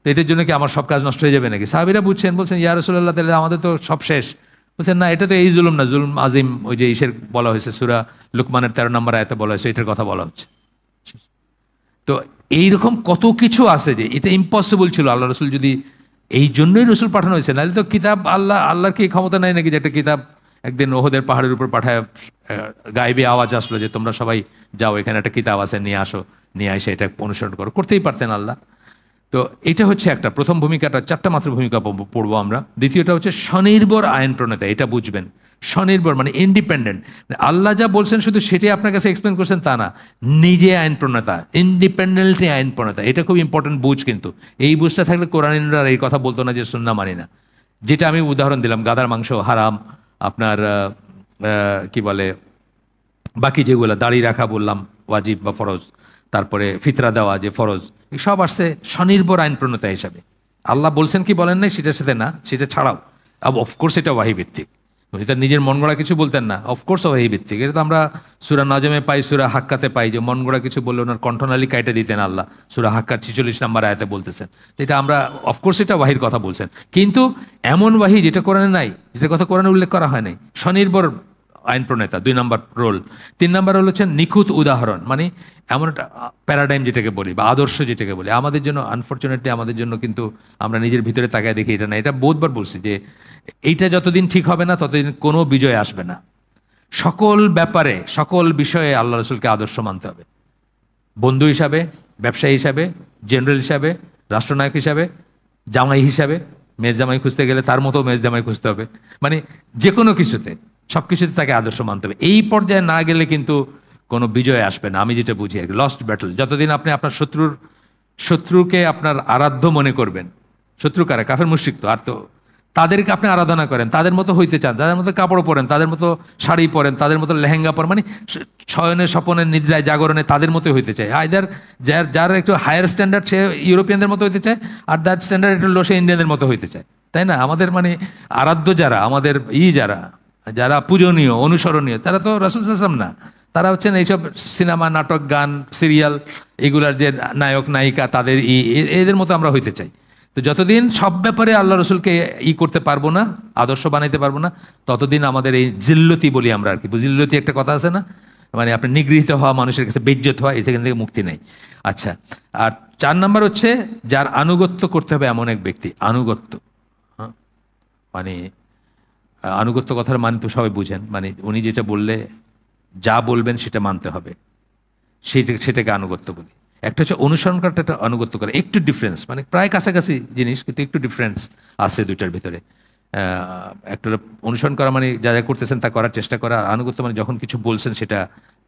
তো এটার জন্য কি আমার সব কাজ নষ্ট হয়ে যাবে নাকি? সাহাবীরা বুঝছেন, বলছেন ইয়া রাসূলুল্লাহ, তাহলে আমাদের তো সব শেষ। বলছেন না, এটা তো এই জুলুম না, জুলুম আজিম। ওই যে ইসের বলা হয়েছে, সূরা লুকমানের 13 নম্বর আয়াতে বলা হয়েছে, এটার কথা বলা হচ্ছে। তো এইরকম কত কিছু আছে যে এটা ইম্পসিবল ছিল আল্লাহ রসুল যদি, এই জন্যই রসুল পাঠানো হয়েছে। নাহলে তো কিতাব আল্লাহর কি ক্ষমতা নাই নাকি যে একটা কিতাব একদিন ওহদের পাহাড়ের উপর পাঠায় গায়েবী আওয়াজ আসলো যে তোমরা সবাই যাও, এখানে একটা কিতাব আছে, নিয়ে আসো, নিয়ে এসে এটা অনুসরণ করো। করতেই পারতেন আল্লাহ। তো এটা হচ্ছে একটা প্রথম ভূমিকাটা, 4টা মাত্র ভূমিকা পড়বো আমরা। দ্বিতীয়টা হচ্ছে স্বনির্ভর আইন প্রণেতা। এটা বুঝবেন, স্বনির্ভর মানে ইন্ডিপেন্ডেন্ট। আল্লাহ যা বলছেন শুধু সেটাই আপনার কাছে এক্সপ্লেন করছেন তা না, নিজে আইন প্রণেতা, ইন্ডিপেন্ডেন্টলি আইন প্রণেতা। এটা খুব ইম্পর্টেন্ট বুঝ। কিন্তু এই বুঝটা থাকলে কোরআনিনরা এই কথা বলতো না যে সুন্নাহ মানি না। যেটা আমি উদাহরণ দিলাম, গাধার মাংস হারাম, আপনার কি বলে বাকি যেগুলো, দাড়ি রাখা বললাম ওয়াজিব বা ফরজ, তারপরে ফিতরা দেওয়া যে ফরজ, সব আসছে স্বনির্ভর আইন প্রণেতা হিসাবে। আল্লাহ বলছেন কি বলেন নাই সেটার সাথে না, সেটা ছাড়াও অফকোর্স এটা ওয়াহি ভিত্তিক। উনি তার নিজের মন গড়া কিছু বলতেন না, অফকোর্স ওয়াহি ভিত্তিক। এটা তো আমরা সূরা নাজমে পাই, সূরা হাক্কাতে পাই যে মন গড়া কিছু বললে ওনার কণ্ঠনালী কাইটে দিতেন আল্লাহ। সূরা হাক্কার 46 নম্বর আয়াতে বলতেছেন। এটা আমরা অফকোর্স এটা ওয়াহির কথা বলছেন, কিন্তু এমন ওয়াহি যেটা কোরআনে নাই, যেটা কথা কোরআনে উল্লেখ করা হয় নাই। স্বনির্ভর আইন প্রণেতা 2 নম্বর রোল। 3 নম্বর রোল হচ্ছে নিখুঁত উদাহরণ, মানে এমন একটা প্যারাডাইম যেটাকে বলি বা আদর্শ যেটাকে বলি। আমাদের জন্য আনফর্চুনেটলি আমাদের জন্য কিন্তু আমরা নিজের ভিতরে তাকায় দেখি এটা না। এটা বহুতবার বলছি যে এইটা যতদিন ঠিক হবে না ততদিন কোনো বিজয় আসবে না। সকল ব্যাপারে, সকল বিষয়ে আল্লাহ রসুলকে আদর্শ মানতে হবে। বন্ধু হিসাবে, ব্যবসায়ী হিসাবে, জেনারেল হিসাবে, রাষ্ট্রনায়ক হিসাবে, জামাই হিসাবে। মেয়ের জামাই খুঁজতে গেলে তার মতো মেয়ের জামাই খুঁজতে হবে। মানে যে কোনো কিছুতে, সব কিছুতে তাকে আদর্শ মানতে হবে। এই পর্যায়ে না গেলে কিন্তু কোনো বিজয় আসবে না। আমি যেটা বুঝি আর কি, লস্ট ব্যাটল। যতদিন আপনি আপনার শত্রুকে আপনার আরাধ্য মনে করবেন, শত্রু কারা? কাফের মুশরিক তো। আর তো তাদেরকে আপনি আরাধনা করেন, তাদের মতো হইতে চান, তাদের মতো কাপড় পরেন, তাদের মতো শাড়ি পরেন, তাদের মতো লেহেঙ্গা পরেন, মানে শয়নে স্বপনের নিদ্রায় জাগরণে তাদের মতোই হইতে চায়। আইদার যার একটু হায়ার স্ট্যান্ডার্ড সে ইউরোপিয়ানদের মতো হইতে চায়, আর দ্যাট স্ট্যান্ডার্ড একটু লো সে ইন্ডিয়ানদের মতো হইতে চায়, তাই না? আমাদের মানে আরাধ্য যারা, আমাদের যারা পূজনীয়, অনুসরণীয়, তারা তো রাসূল সাল্লাল্লাহু আলাইহি ওয়াসাল্লাম না। তারা হচ্ছেন এইসব সিনেমা, নাটক, গান, সিরিয়াল, এগুলার যে নায়ক নায়িকা, তাদের এদের মতো আমরা হইতে চাই। তো যতদিন সব ব্যাপারে আল্লাহ রসুলকে করতে পারবো না, আদর্শ বানাইতে পারবো না, ততদিন আমাদের এই জিল্লতি বলি আমরা আর কি, জিল্লতি একটা কথা আছে না, মানে আপনি নিগৃহীত হওয়া, মানুষের কাছে বেইজ্জত হওয়া, এখান থেকে মুক্তি নেই। আচ্ছা, আর 4 নাম্বার হচ্ছে যার আনুগত্য করতে হবে এমন এক ব্যক্তি। আনুগত্য, হ্যাঁ, মানে আনুগত্য কথার মানে তো সবাই বুঝেন, মানে উনি যেটা বললে যা বলবেন সেটা মানতে হবে, সেটাকে আনুগত্য বলি। একটা হচ্ছে অনুসরণ করাটা, একটা আনুগত্য করা, একটু ডিফারেন্স, মানে প্রায় কাছাকাছি জিনিস কিন্তু একটু ডিফারেন্স আছে দুইটার ভিতরে। একটা অনুসরণ করা মানে যা যা করতেছেন তা করার চেষ্টা করা, আনুগত্য মানে যখন কিছু বলছেন সেটা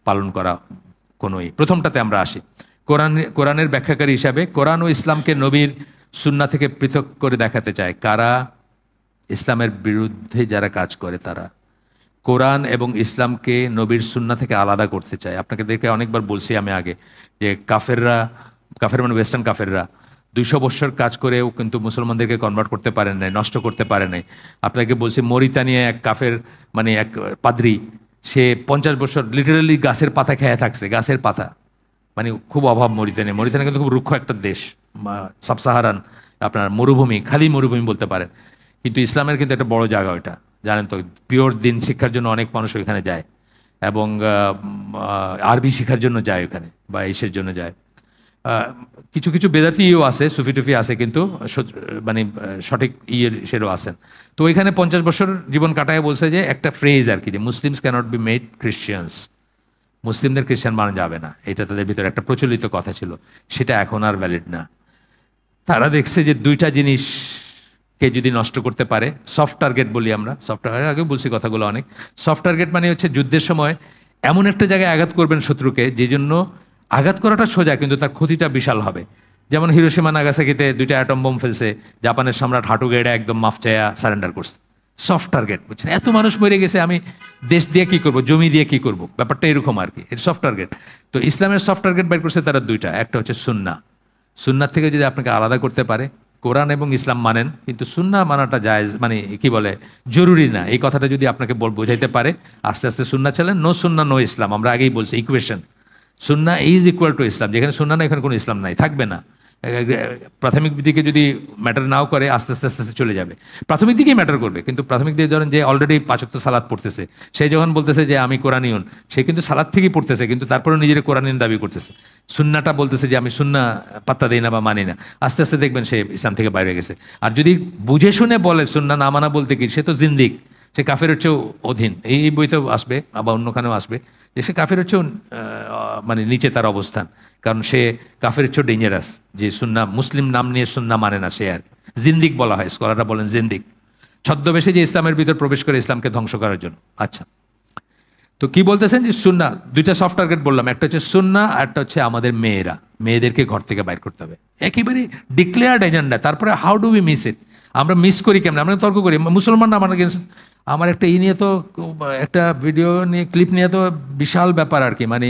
পালন করা কোনোই। প্রথমটাতে আমরা আসি। কোরআনের ব্যাখ্যাকারী হিসাবে কোরআন ও ইসলামকে নবীর সুন্নাহ থেকে পৃথক করে দেখাতে চায় কারা? ইসলামের বিরুদ্ধে যারা কাজ করে তারা কোরআন এবং ইসলামকে নবীর সুন্নাহ থেকে আলাদা করতে চায়। আপনাকে দেখে অনেকবার বলছি আমি আগে যে কাফের মানে ওয়েস্টার্ন কাফেররা 200 বছর কাজ করেও কিন্তু মুসলমানদেরকে কনভার্ট করতে পারেন নাই, নষ্ট করতে পারে নাই। আপনাকে বলছি মরিতানিয়া এক কাফের, মানে এক পাদ্রী, সে 50 বছর লিটারালি গাছের পাতা খেয়ে থাকছে, গাছের পাতা, মানে খুব অভাব মরিতানিয়া কিন্তু খুব রুক্ষ একটা দেশ, সাব সাহারান আপনার মরুভূমি, খালি মরুভূমি বলতে পারেন। কিন্তু ইসলামের কিন্তু একটা বড় জায়গা ওইটা, জানেন তো, পিওর দিন শিক্ষার জন্য অনেক মানুষ ওইখানে যায়, এবং আরবি শেখার জন্য যায় ওখানে, বা ইসের জন্য যায়। কিছু কিছু বেদাতিও আছে, সুফি টুফি আছে, কিন্তু মানে সঠিক সেরও আছেন। তো ওইখানে 50 বছর জীবন কাটায় বলছে যে একটা ফ্রেজ আর কি, যে Muslims cannot be made Christians, মুসলিমদের খ্রিস্টান মানা যাবে না, এটা তাদের ভিতরে একটা প্রচলিত কথা ছিল, সেটা এখন আর ভ্যালিড না। তারা দেখছে যে দুইটা জিনিসকে যদি নষ্ট করতে পারে, সফট টার্গেট বলি আমরা, সফট টার্গেট আগে বলছি কথাগুলো অনেক। সফট টার্গেট মানে হচ্ছে যুদ্ধের সময় এমন একটা জায়গায় আঘাত করবেন শত্রুকে, যে জন্য আঘাত করাটা সোজা কিন্তু তার ক্ষতিটা বিশাল হবে। যেমন হিরোশিমা নাগাসাকিতে 2টা অ্যাটম বোম ফেলছে, জাপানের সম্রাট হাঁটু গেড়ে একদম মাফ চায়া সারেন্ডার করছে। সফট টার্গেট, বুঝছেন, এত মানুষ মরে গেছে, আমি দেশ দিয়ে কি করব, জমি দিয়ে কি করব, ব্যাপারটা এরকম আর কি, এর সফট টার্গেট। তো ইসলামের সফট টার্গেট বের করছে তারা 2টা, একটা হচ্ছে সুন্নাহ। সুন্নাহ থেকে যদি আপনাকে আলাদা করতে পারে, কোরআন এবং ইসলাম মানেন কিন্তু সুন্নাহ মানাটা জায়েজ, মানে কি বলে, জরুরি না, এই কথাটা যদি আপনাকে বোঝাইতে পারে, আস্তে আস্তে সুন্নাহ চলেন। নো সুন্নাহ নো ইসলাম, আমরা আগেই বলছি equation, Sunnah is equal to ইসলাম। যেখানে সুন্নাহ না, এখানে কোনো ইসলাম নাই, থাকবে না। প্রাথমিক দিকে যদি ম্যাটার নাও করে, আস্তে আস্তে আস্তে আস্তে চলে যাবে। প্রাথমিক দিকেই ম্যাটার করবে, কিন্তু প্রাথমিক দিকে ধরেন যে অলরেডি 5 ওয়াক্ত সালাত পড়তেছে, সে যখন বলতেছে যে আমি কোরআনিয়ন, সে কিন্তু সালাত থেকেই পড়তেছে, কিন্তু তারপরেও নিজের কোরআনিয়ন দাবি করতেছে। সুন্নাহটা বলতেছে যে আমি সুন্নাহ পাত্তা দিই না বা মানি না, আস্তে আস্তে দেখবেন সে ইসলাম থেকে বাইরে গেছে। আর যদি বুঝে শুনে বলে সুন্নাহ না মানা বলতে কি, সে তো জিন্দিক, সে কাফের চেয়েও অধীন। এই বইতেও আসবে, আবার অন্যখানেও আসবে যে সে কাফের চেয়েও মানে নিচে তার অবস্থান, কারণ সে কাফের চেয়েও ডেঞ্জারাস, যে সুন্নাহ মুসলিম নাম নিয়ে সুন্নাহ মানে না, সে আর জিন্দিক বলা হয়, স্কলাররা বলেন জিন্দিক, ছদ্মবেশে যে ইসলামের ভিতর প্রবেশ করে ইসলামকে ধ্বংস করার জন্য। আচ্ছা, তো কি বলতেছেন যে সুন্নাহ, 2টা সফট টার্গেট বললাম, একটা হচ্ছে সুন্নাহ আর একটা হচ্ছে আমাদের মেয়েরা, মেয়েদেরকে ঘর থেকে বাইর করতে হবে, একেবারে ডিক্লেয়ার্ড এজেন্ডা। তারপরে how do we miss it, আমরা মিস করি কেমন, আমরা তর্ক করি, মুসলমান না মানে আমার একটা নিয়ে তো একটা ভিডিও নিয়ে ক্লিপ নিয়ে তো বিশাল ব্যাপার আর কি, মানে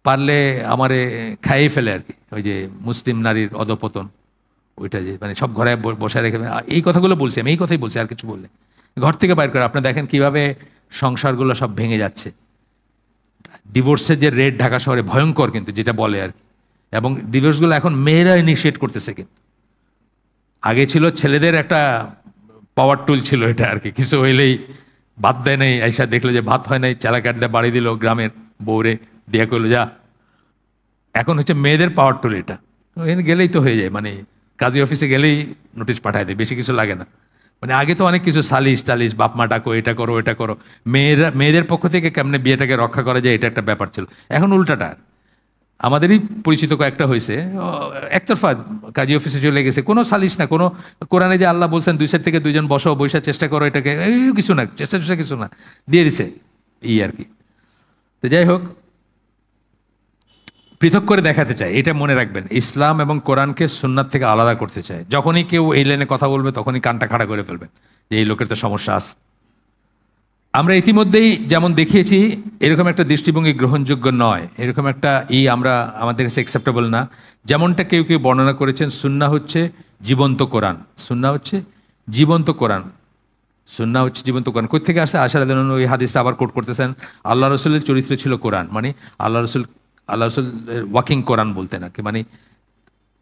পারলে আমারে খাইয়ে ফেলে আর কি, ওই যে মুসলিম নারীর অধপতন, ওইটা যে মানে সব ঘরে বসায় রেখে, এই কথাগুলো বলছি আমি, এই কথাই বলছি, আর কিছু বললে ঘর থেকে বাইর করে। আপনি দেখেন কিভাবে সংসারগুলো সব ভেঙে যাচ্ছে, ডিভোর্সের যে রেট ঢাকা শহরে ভয়ঙ্কর, কিন্তু যেটা বলে আর কি, এবং ডিভোর্সগুলো এখন মেয়েরা ইনিশিয়েট করতেছে। কিন্তু আগে ছিল ছেলেদের একটা পাওয়ার টুল ছিল এটা আর কি, কিছু হইলেই ভাত দেয় নাই, আইসা দেখলো যে ভাত হয় নাই, চেলা কাট দিয়ে বাড়ি দিল গ্রামের বউরে, দিয়ে করলো যা। এখন হচ্ছে মেয়েদের পাওয়ার টুল এটা, এখানে গেলেই তো হয়ে যায়, মানে কাজী অফিসে গেলেই নোটিশ পাঠায় দেয়, বেশি কিছু লাগে না। মানে আগে তো অনেক কিছু সালিশ টালিশ, বাপ মা ডাকো, এটা করো এটা করো, মেয়েদের পক্ষ থেকে কেমনে বিয়েটাকে রক্ষা করা যায়, এটা একটা ব্যাপার ছিল। এখন উল্টাটা, আমাদেরই পরিচিত কয়েকটা হয়েছে, একতরফা কাজী অফিসে চলে গেছে, কোনো সালিশ না, কোনো কোরআনে যে আল্লাহ বলছেন 2 সাইড থেকে 2জন বসো, বৈশার চেষ্টা করো, এটাকে কিছু না, চেষ্টা কিছু না, দিয়ে দিছে আর কি। তো যাই হোক, পৃথক করে দেখাতে চায়, এটা মনে রাখবেন, ইসলাম এবং কোরআনকে সুন্নাত থেকে আলাদা করতে চায়। যখনই কেউ এই লাইনে কথা বলবে তখনই কানটা খাড়া করে ফেলবেন যে এই লোকের তো সমস্যা আছে। আমরা ইতিমধ্যেই যেমন দেখিয়েছি, এরকম একটা দৃষ্টিভঙ্গি গ্রহণযোগ্য নয়, এরকম একটা আমরা আমাদের কাছে অ্যাকসেপ্টেবল না। যেমনটা কেউ কেউ বর্ণনা করেছেন, সুন্নাহ হচ্ছে জীবন্ত কোরআন, সুন্নাহ হচ্ছে জীবন্ত কোরআন, সুন্নাহ হচ্ছে জীবন্ত কোরআন। কোথেকে আসছে? আশা রাদিয়াল্লাহু ওই হাদিসটা আবার কোট করতেছেন, আল্লাহ রসুলের চরিত্র ছিল কোরআন, মানে আল্লাহ রসুল ওয়াকিং কোরআন বলতেন আর কি, মানে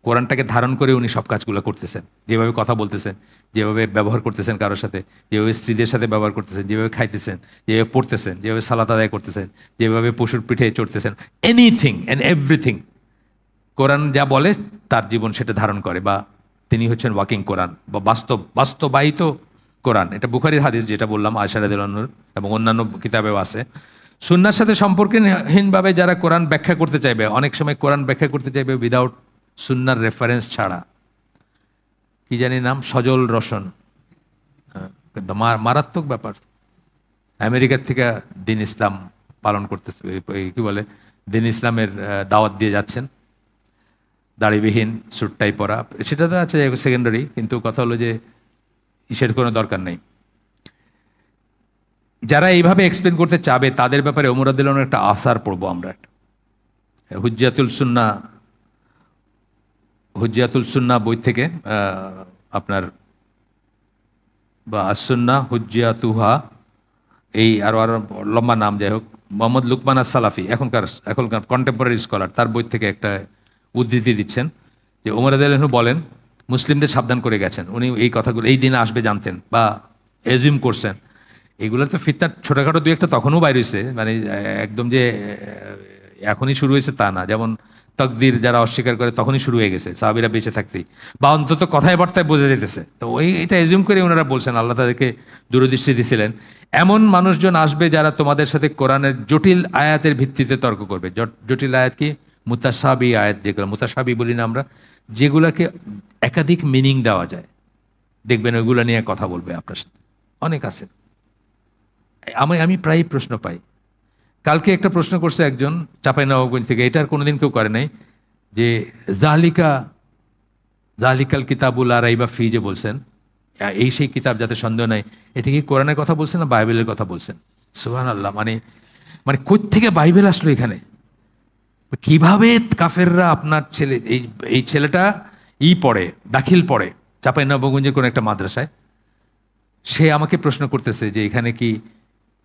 কোরআনটাকে ধারণ করে উনি সব কাজগুলো করতেছেন, যেভাবে কথা বলতেছেন, যেভাবে ব্যবহার করতেছেন কারোর সাথে, যেভাবে স্ত্রীদের সাথে ব্যবহার করতেছেন, যেভাবে খাইতেছেন, যেভাবে পড়তেছেন, যেভাবে সালাত আদায় করতেছেন, যেভাবে পশুর পিঠে চড়তেছেন, এনিথিং অ্যান্ড এভরিথিং কোরআন যা বলে তার জীবন সেটা ধারণ করে, বা তিনি হচ্ছেন ওয়াকিং কোরআন বা বাস্তবায়িত কোরআন। এটা বুখারীর হাদিস যেটা বললাম আয়েশা রাদিয়াল্লাহু আনহার, এবং অন্যান্য কিতাবেও আছে। সুন্নাহর সাথে সম্পর্কহীনভাবে যারা কোরআন ব্যাখ্যা করতে চাইবে, অনেক সময় কোরআন ব্যাখ্যা করতে চাইবে উইদাউট সুন্নাহর রেফারেন্স ছাড়া। কি জানি নাম, সজল রোশন, কিন্তু মারাত্মক ব্যাপার। আমেরিকার থেকে দিন ইসলাম পালন করতেছে, কি বলে, দিন ইসলামের দাওয়াত দিয়ে যাচ্ছেন, দাড়িবিহীন স্যুটটাই পরা, সেটা তো আছে সেকেন্ডারি, কিন্তু কথা হলো যে ইসের কোনো দরকার নেই। যারা এইভাবে এক্সপ্লেন করতে চাবে তাদের ব্যাপারে ওমর রাদিয়াল্লাহু আনহুর একটা আসার পড়বো আমরা। হুজ্জাতুল সুন্নাহ বই থেকে, আপনার বা আসুন্না হুজ্জিয়াতুহা, এই আরও লম্বা নাম, যাই হোক, মোহাম্মদ লুকমান আস-সালাফি, এখনকার কন্টেম্পোরারি স্কলার, তার বই থেকে একটা উদ্ধৃতি দিচ্ছেন যে ওমর রাদিয়াল্লাহু আনহু বলেন, মুসলিমদের সাবধান করে গেছেন। উনি এই কথাগুলো এই দিনে আসবে জানতেন বা এজিউম করছেন। এগুলো তো ফিতনার ছোটোখাটো দুই একটা তখনও বাইর হয়েছে, মানে একদম যে এখনই শুরু হয়েছে তা না। যেমন তকদির যারা অস্বীকার করে তখনই শুরু হয়ে গেছে সাহাবীরা বেঁচে থাকতেই, বা অন্তত কথায় বার্তায় বোঝা যেতেছে। তো এটা এজিউম করে ওনারা বলছেন, আল্লাহ তাদেরকে দূরদৃষ্টি দিছিলেন। এমন মানুষজন আসবে যারা তোমাদের সাথে কোরআনের জটিল আয়াতের ভিত্তিতে তর্ক করবে। জটিল আয়াত কি? মুতাশাবি আয়াত, যেগুলো মুতাশাবি বলি না আমরা, যেগুলোকে একাধিক মিনিং দেওয়া যায়, দেখবেন ওইগুলো নিয়ে কথা বলবে আপনার সাথে। অনেক আছে, আমি প্রায়ই প্রশ্ন পাই। কালকে একটা প্রশ্ন করছে একজন চাঁপাইনবাবগঞ্জ থেকে, এটার কোনোদিন কেউ করে নাই, যে জালিকাল কিতাবুল লা রাইবা ফি যে বলছেন, এই সেই কিতাব যাতে সন্দেহ নাই, এটা কি কোরআনের কথা বলছেন না বাইবেলের কথা বলছেন? সুবহানাল্লাহ। মানে কোত্থেকে বাইবেল আসলো এখানে? কিভাবে কাফেররা আপনার ছেলে, এই ছেলেটা পড়ে, দাখিল পড়ে চাঁপাইনবাবগঞ্জের কোনো একটা মাদ্রাসায়, সে আমাকে প্রশ্ন করতেছে যে এখানে কি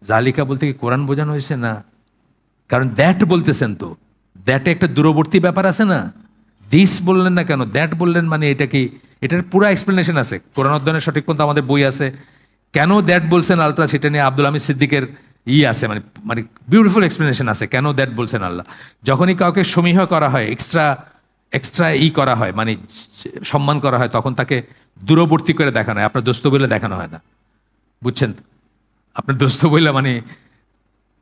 জালিকা বলতে কি কোরআন বোঝানো হয়েছে না? কারণ দ্যাট বলতেছেন, তো দ্যাটে একটা দূরবর্তী ব্যাপার আছে না, দিস বললেন না কেন, দ্যাট বললেন, মানে এটা কি? এটার পুরো এক্সপ্লেনেশন আছে, কোরআন অধ্যয়নের সঠিক পন্থা আমাদের বই আছে। কেন দ্যাট বলছেন আল্লাহ, সেটা নিয়ে আব্দুল হামিদ সিদ্দিকের আছে, মানে বিউটিফুল এক্সপ্লেনেশন আছে কেন দ্যাট বলছেন আল্লাহ। যখনই কাউকে সমীহ করা হয়, এক্সট্রা করা হয়, মানে সম্মান করা হয়, তখন তাকে দূরবর্তী করে দেখানো হয়, আপনার দোস্ত বলে দেখানো হয় না, বুঝছেন? আপনার দোস্ত বইলা মানে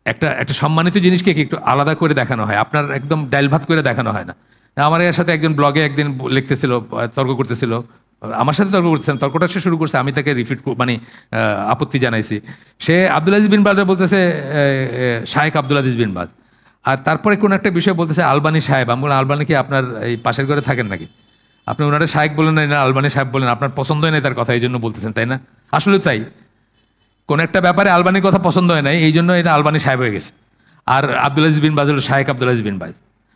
একটা সম্মানিত জিনিসকে একটু আলাদা করে দেখানো হয়, আপনার একদম ডাইল ভাত করে দেখানো হয় না। আমার এর সাথে একজন ব্লগে একদিন লিখতেছিল, তর্ক করতেছিল, আমার সাথে তর্ক করতেছেন, তর্কটা সে শুরু করছে, আমি তাকে আপত্তি জানাইছি। সে আব্দুল আজিজ বিন বাজ বলতেছে শায়েখ আব্দুল আজিজ বিন বাজ, আর তারপরে কোন একটা বিষয় বলতেছে আলবানী সাহেব। আমি বললাম, আলবানী কি আপনার এই পাশের ঘরে থাকেন নাকি? আপনি ওনারা শায়েখ বলেন না আলবানী সাহেব বলেন, আপনার পছন্দই নেই তার কথা, এই জন্য বলতেছেন, তাই না? আসলে তাই, কোন একটা ব্যাপারে আলবানির কথা পছন্দ হয় নাই, এই জন্য এটা আলবানী সাহেব হয়ে গেছে। আর আব্দুল আজিজ বিন বাজ হল শায়েখ আব্দুল আজিজ বিন বাজ।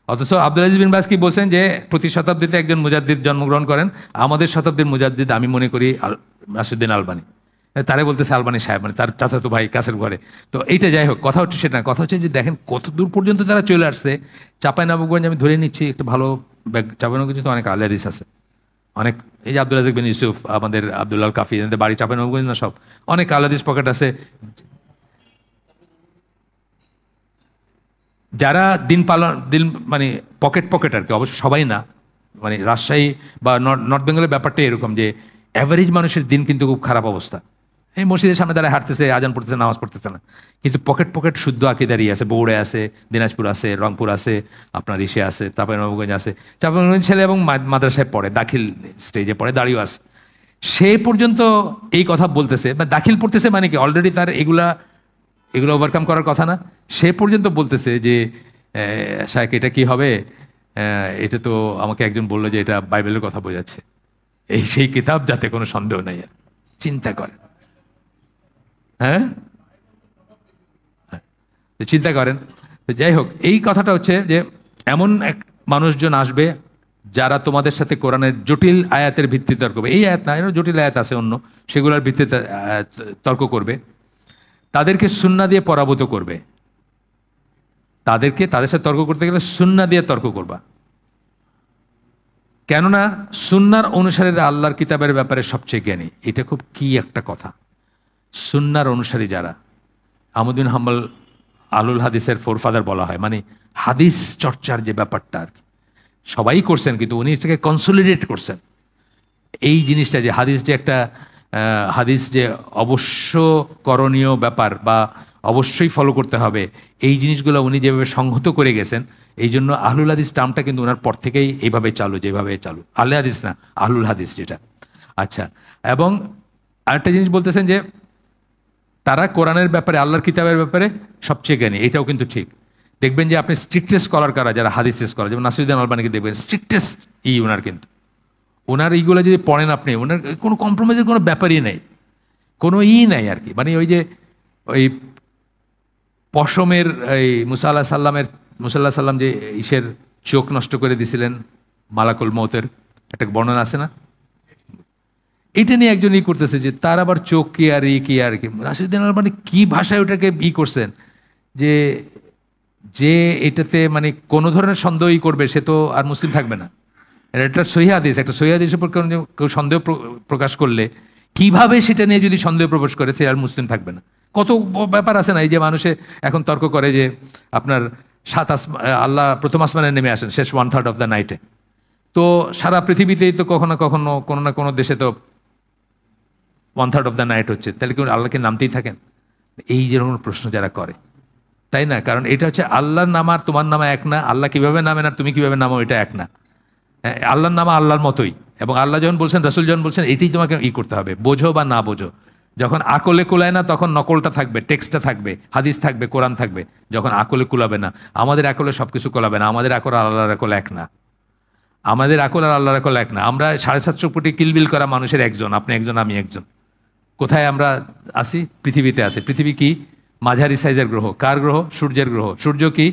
অথচ আব্দুল আজিজ বিন বাজ কি বলছেন যে প্রতি শতাব্দীতে একজন মুজাদ্দিদ জন্মগ্রহণ করেন, আমাদের শতাব্দীর মুজাদ্দিদ আমি মনে করি নাসিরউদ্দিন আলবানী। তারে বলতেছে আলবানী সাহেব, মানে তার চাচাতো ভাই কাছের ঘরে। তো এইটা যাই হোক, কথা হচ্ছে সেটা না, কথা হচ্ছে যে দেখেন কত দূর পর্যন্ত তারা চলে আসছে। চাঁপাইনবাবগঞ্জ আমি ধরে নিচ্ছি একটা ভালো, চাঁপাইনবাবগঞ্জে তো অনেক আহলে হাদিস আছে, অনেক, এই যে আব্দুল রাজ্জাক বিন ইউসুফ, আমাদের আব্দুল্লাহ কাফি, এদের বাড়ি চাঁপাইনবাবগঞ্জ না, সব অনেক আহলে হাদিস পকেট আছে। যারা দিন মানে পকেট আর কি, অবশ্য সবাই না, মানে রাজশাহী বা নর্থ বেঙ্গলের ব্যাপারটা এরকম যে অ্যাভারেজ মানুষের দিন কিন্তু খুব খারাপ অবস্থা। এই মসজিদের সামনে দাঁড়ায় হাঁটতেছে, আজান পড়তেছে, নামাজ পড়তেছে না, কিন্তু পকেট শুদ্ধ আকিদারি আছে, বগুড়ে আছে, দিনাজপুর আছে, রংপুর আছে, আপনার ইসে আছে, চাঁপাইনবাবগঞ্জ আছে। চাঁপাইনবাবগঞ্জ ছেলে এবং মাদ্রাসায় পড়ে, দাখিল স্টেজে পড়ে, দাঁড়িয়েও আছে, সে পর্যন্ত এই কথা বলতেছে, বা দাখিল পড়তেছে, মানে কি অলরেডি তার এগুলো ওভারকাম করার কথা না, সে পর্যন্ত বলতেছে যে শায়েখ এটা কি হবে, এটা তো আমাকে একজন বললো যে এটা বাইবেলের কথা বোঝাচ্ছে, এই সেই কিতাব, যাতে কোনো সন্দেহ নাই। আর চিন্তা করেন, হ্যাঁ, চিন্তা করেন। যাই হোক, এই কথাটা হচ্ছে যে এমন এক মানুষজন আসবে যারা তোমাদের সাথে কোরআনের জটিল আয়াতের ভিত্তিতে তর্ক করবে। এই আয়াত না, এর জটিল আয়াত আছে অন্য, সেগুলোর ভিত্তিতে তর্ক করবে, তাদেরকে সুন্নাহ দিয়ে পরাভূত করবে। তাদের সাথে তর্ক করতে গেলে সুন্নাহ দিয়ে তর্ক করবা। কেননা সুন্নার অনুসারীরা আল্লাহর কিতাবের ব্যাপারে সবচেয়ে জ্ঞানী। এটা খুব কি একটা কথা। সুন্নার অনুসারী যারা, আহমদ বিন হাম্বল আলুল হাদিসের ফোরফাদার বলা হয়, মানে হাদিস চর্চার যে ব্যাপারটা আর কি সবাই করছেন, কিন্তু উনি এটাকে কনসলিডেট করছেন। এই জিনিসটা যে হাদিস যে একটা হাদিস যে অবশ্য করণীয় ব্যাপার বা অবশ্যই ফলো করতে হবে, এই জিনিসগুলো উনি যেভাবে সংহত করে গেছেন, এই জন্য আহলুল হাদিস টার্মটা কিন্তু ওনার পর থেকেই এইভাবে চালু, যেভাবে চালু। আহলে হাদিস না, আহলুল হাদিস যেটা। আচ্ছা, এবং আরেকটা জিনিস বলতেছেন যে তারা কোরআনের ব্যাপারে, আল্লাহর কিতাবের ব্যাপারে সবচেয়ে জ্ঞানী। এটাও কিন্তু ঠিক। দেখবেন যে আপনি স্ট্রিক্টেস্ট স্কলার কারা, যারা হাদিস স্কলার, যেমন নাসিরুদ্দিন আলবানীকে দেখবেন স্ট্রিক্টেস্ট ওনার, কিন্তু ওনার এইগুলো যদি পড়েন আপনি, ওনার কোনো কম্প্রোমাইজের কোনো ব্যাপারই নেই, কোনো নেই আর কি। মানে ওই যে ওই পশমের এই মুসা আল্লাহ সাল্লাম যে ইসের চোখ নষ্ট করে দিছিলেন মালাকুল মৌতের একটা বর্ণনা আছে না, এটা নিয়ে একজন করতেছে যে তার আবার চোখ কি আর কি আর কি। নাসিরুদ্দিন আলবানী কি ভাষায় ওটাকে করছেন যে যে এটাতে মানে কোনো ধরনের সন্দেহই করবে সে তো আর মুসলিম থাকবে না। এটা সহিহ হাদিস, একটা সহিহ হাদিসের উপর কেউ সন্দেহ প্রকাশ করলে কিভাবে সেটা নিয়ে যদি সন্দেহ প্রকাশ করে সে আর মুসলিম থাকবে না। কত ব্যাপার আছে না, এই যে মানুষে এখন তর্ক করে যে আপনার আল্লাহ প্রথম আসমানে নেমে আসেন শেষ 1/3 অফ দ্য নাইটে, তো সারা পৃথিবীতেই তো কখনো কখনো কোনো না কোনো দেশে তো 1/3 অফ দ্য নাইট হচ্ছে, তাহলে কি আল্লাহকে নামতেই থাকেন? এই যেরকম প্রশ্ন যারা করে, তাই না? কারণ এটা হচ্ছে আল্লাহর নাম আর তোমার নামা এক না, আল্লাহ কিভাবে নামেন আর তুমি কিভাবে নামো এটা এক না। আল্লাহর নামা আল্লাহর মতোই, এবং আল্লাহ যখন বলছেন, রাসূল যখন বলছেন, এটাই তোমাকে করতে হবে, বোঝো বা না বোঝো। যখন আকলে কুলায় না তখন নকলটা থাকবে, টেক্সটটা থাকবে, হাদিস থাকবে, কোরআন থাকবে। যখন আকলে কুলাবে না, আমাদের আকলে সব কিছু কুলাবে না, আমাদের আকল আর আল্লাহর আকল এক না, আমাদের আকল আর আল্লাহর আকল এক না। আমরা 750 কোটি কিলবিল করা মানুষের একজন, আপনি একজন, আমি একজন। কোথায় আমরা আসি? পৃথিবীতে আসি। পৃথিবী কি? মাঝারি সাইজের গ্রহ। কার গ্রহ? সূর্যের গ্রহ। সূর্য কি?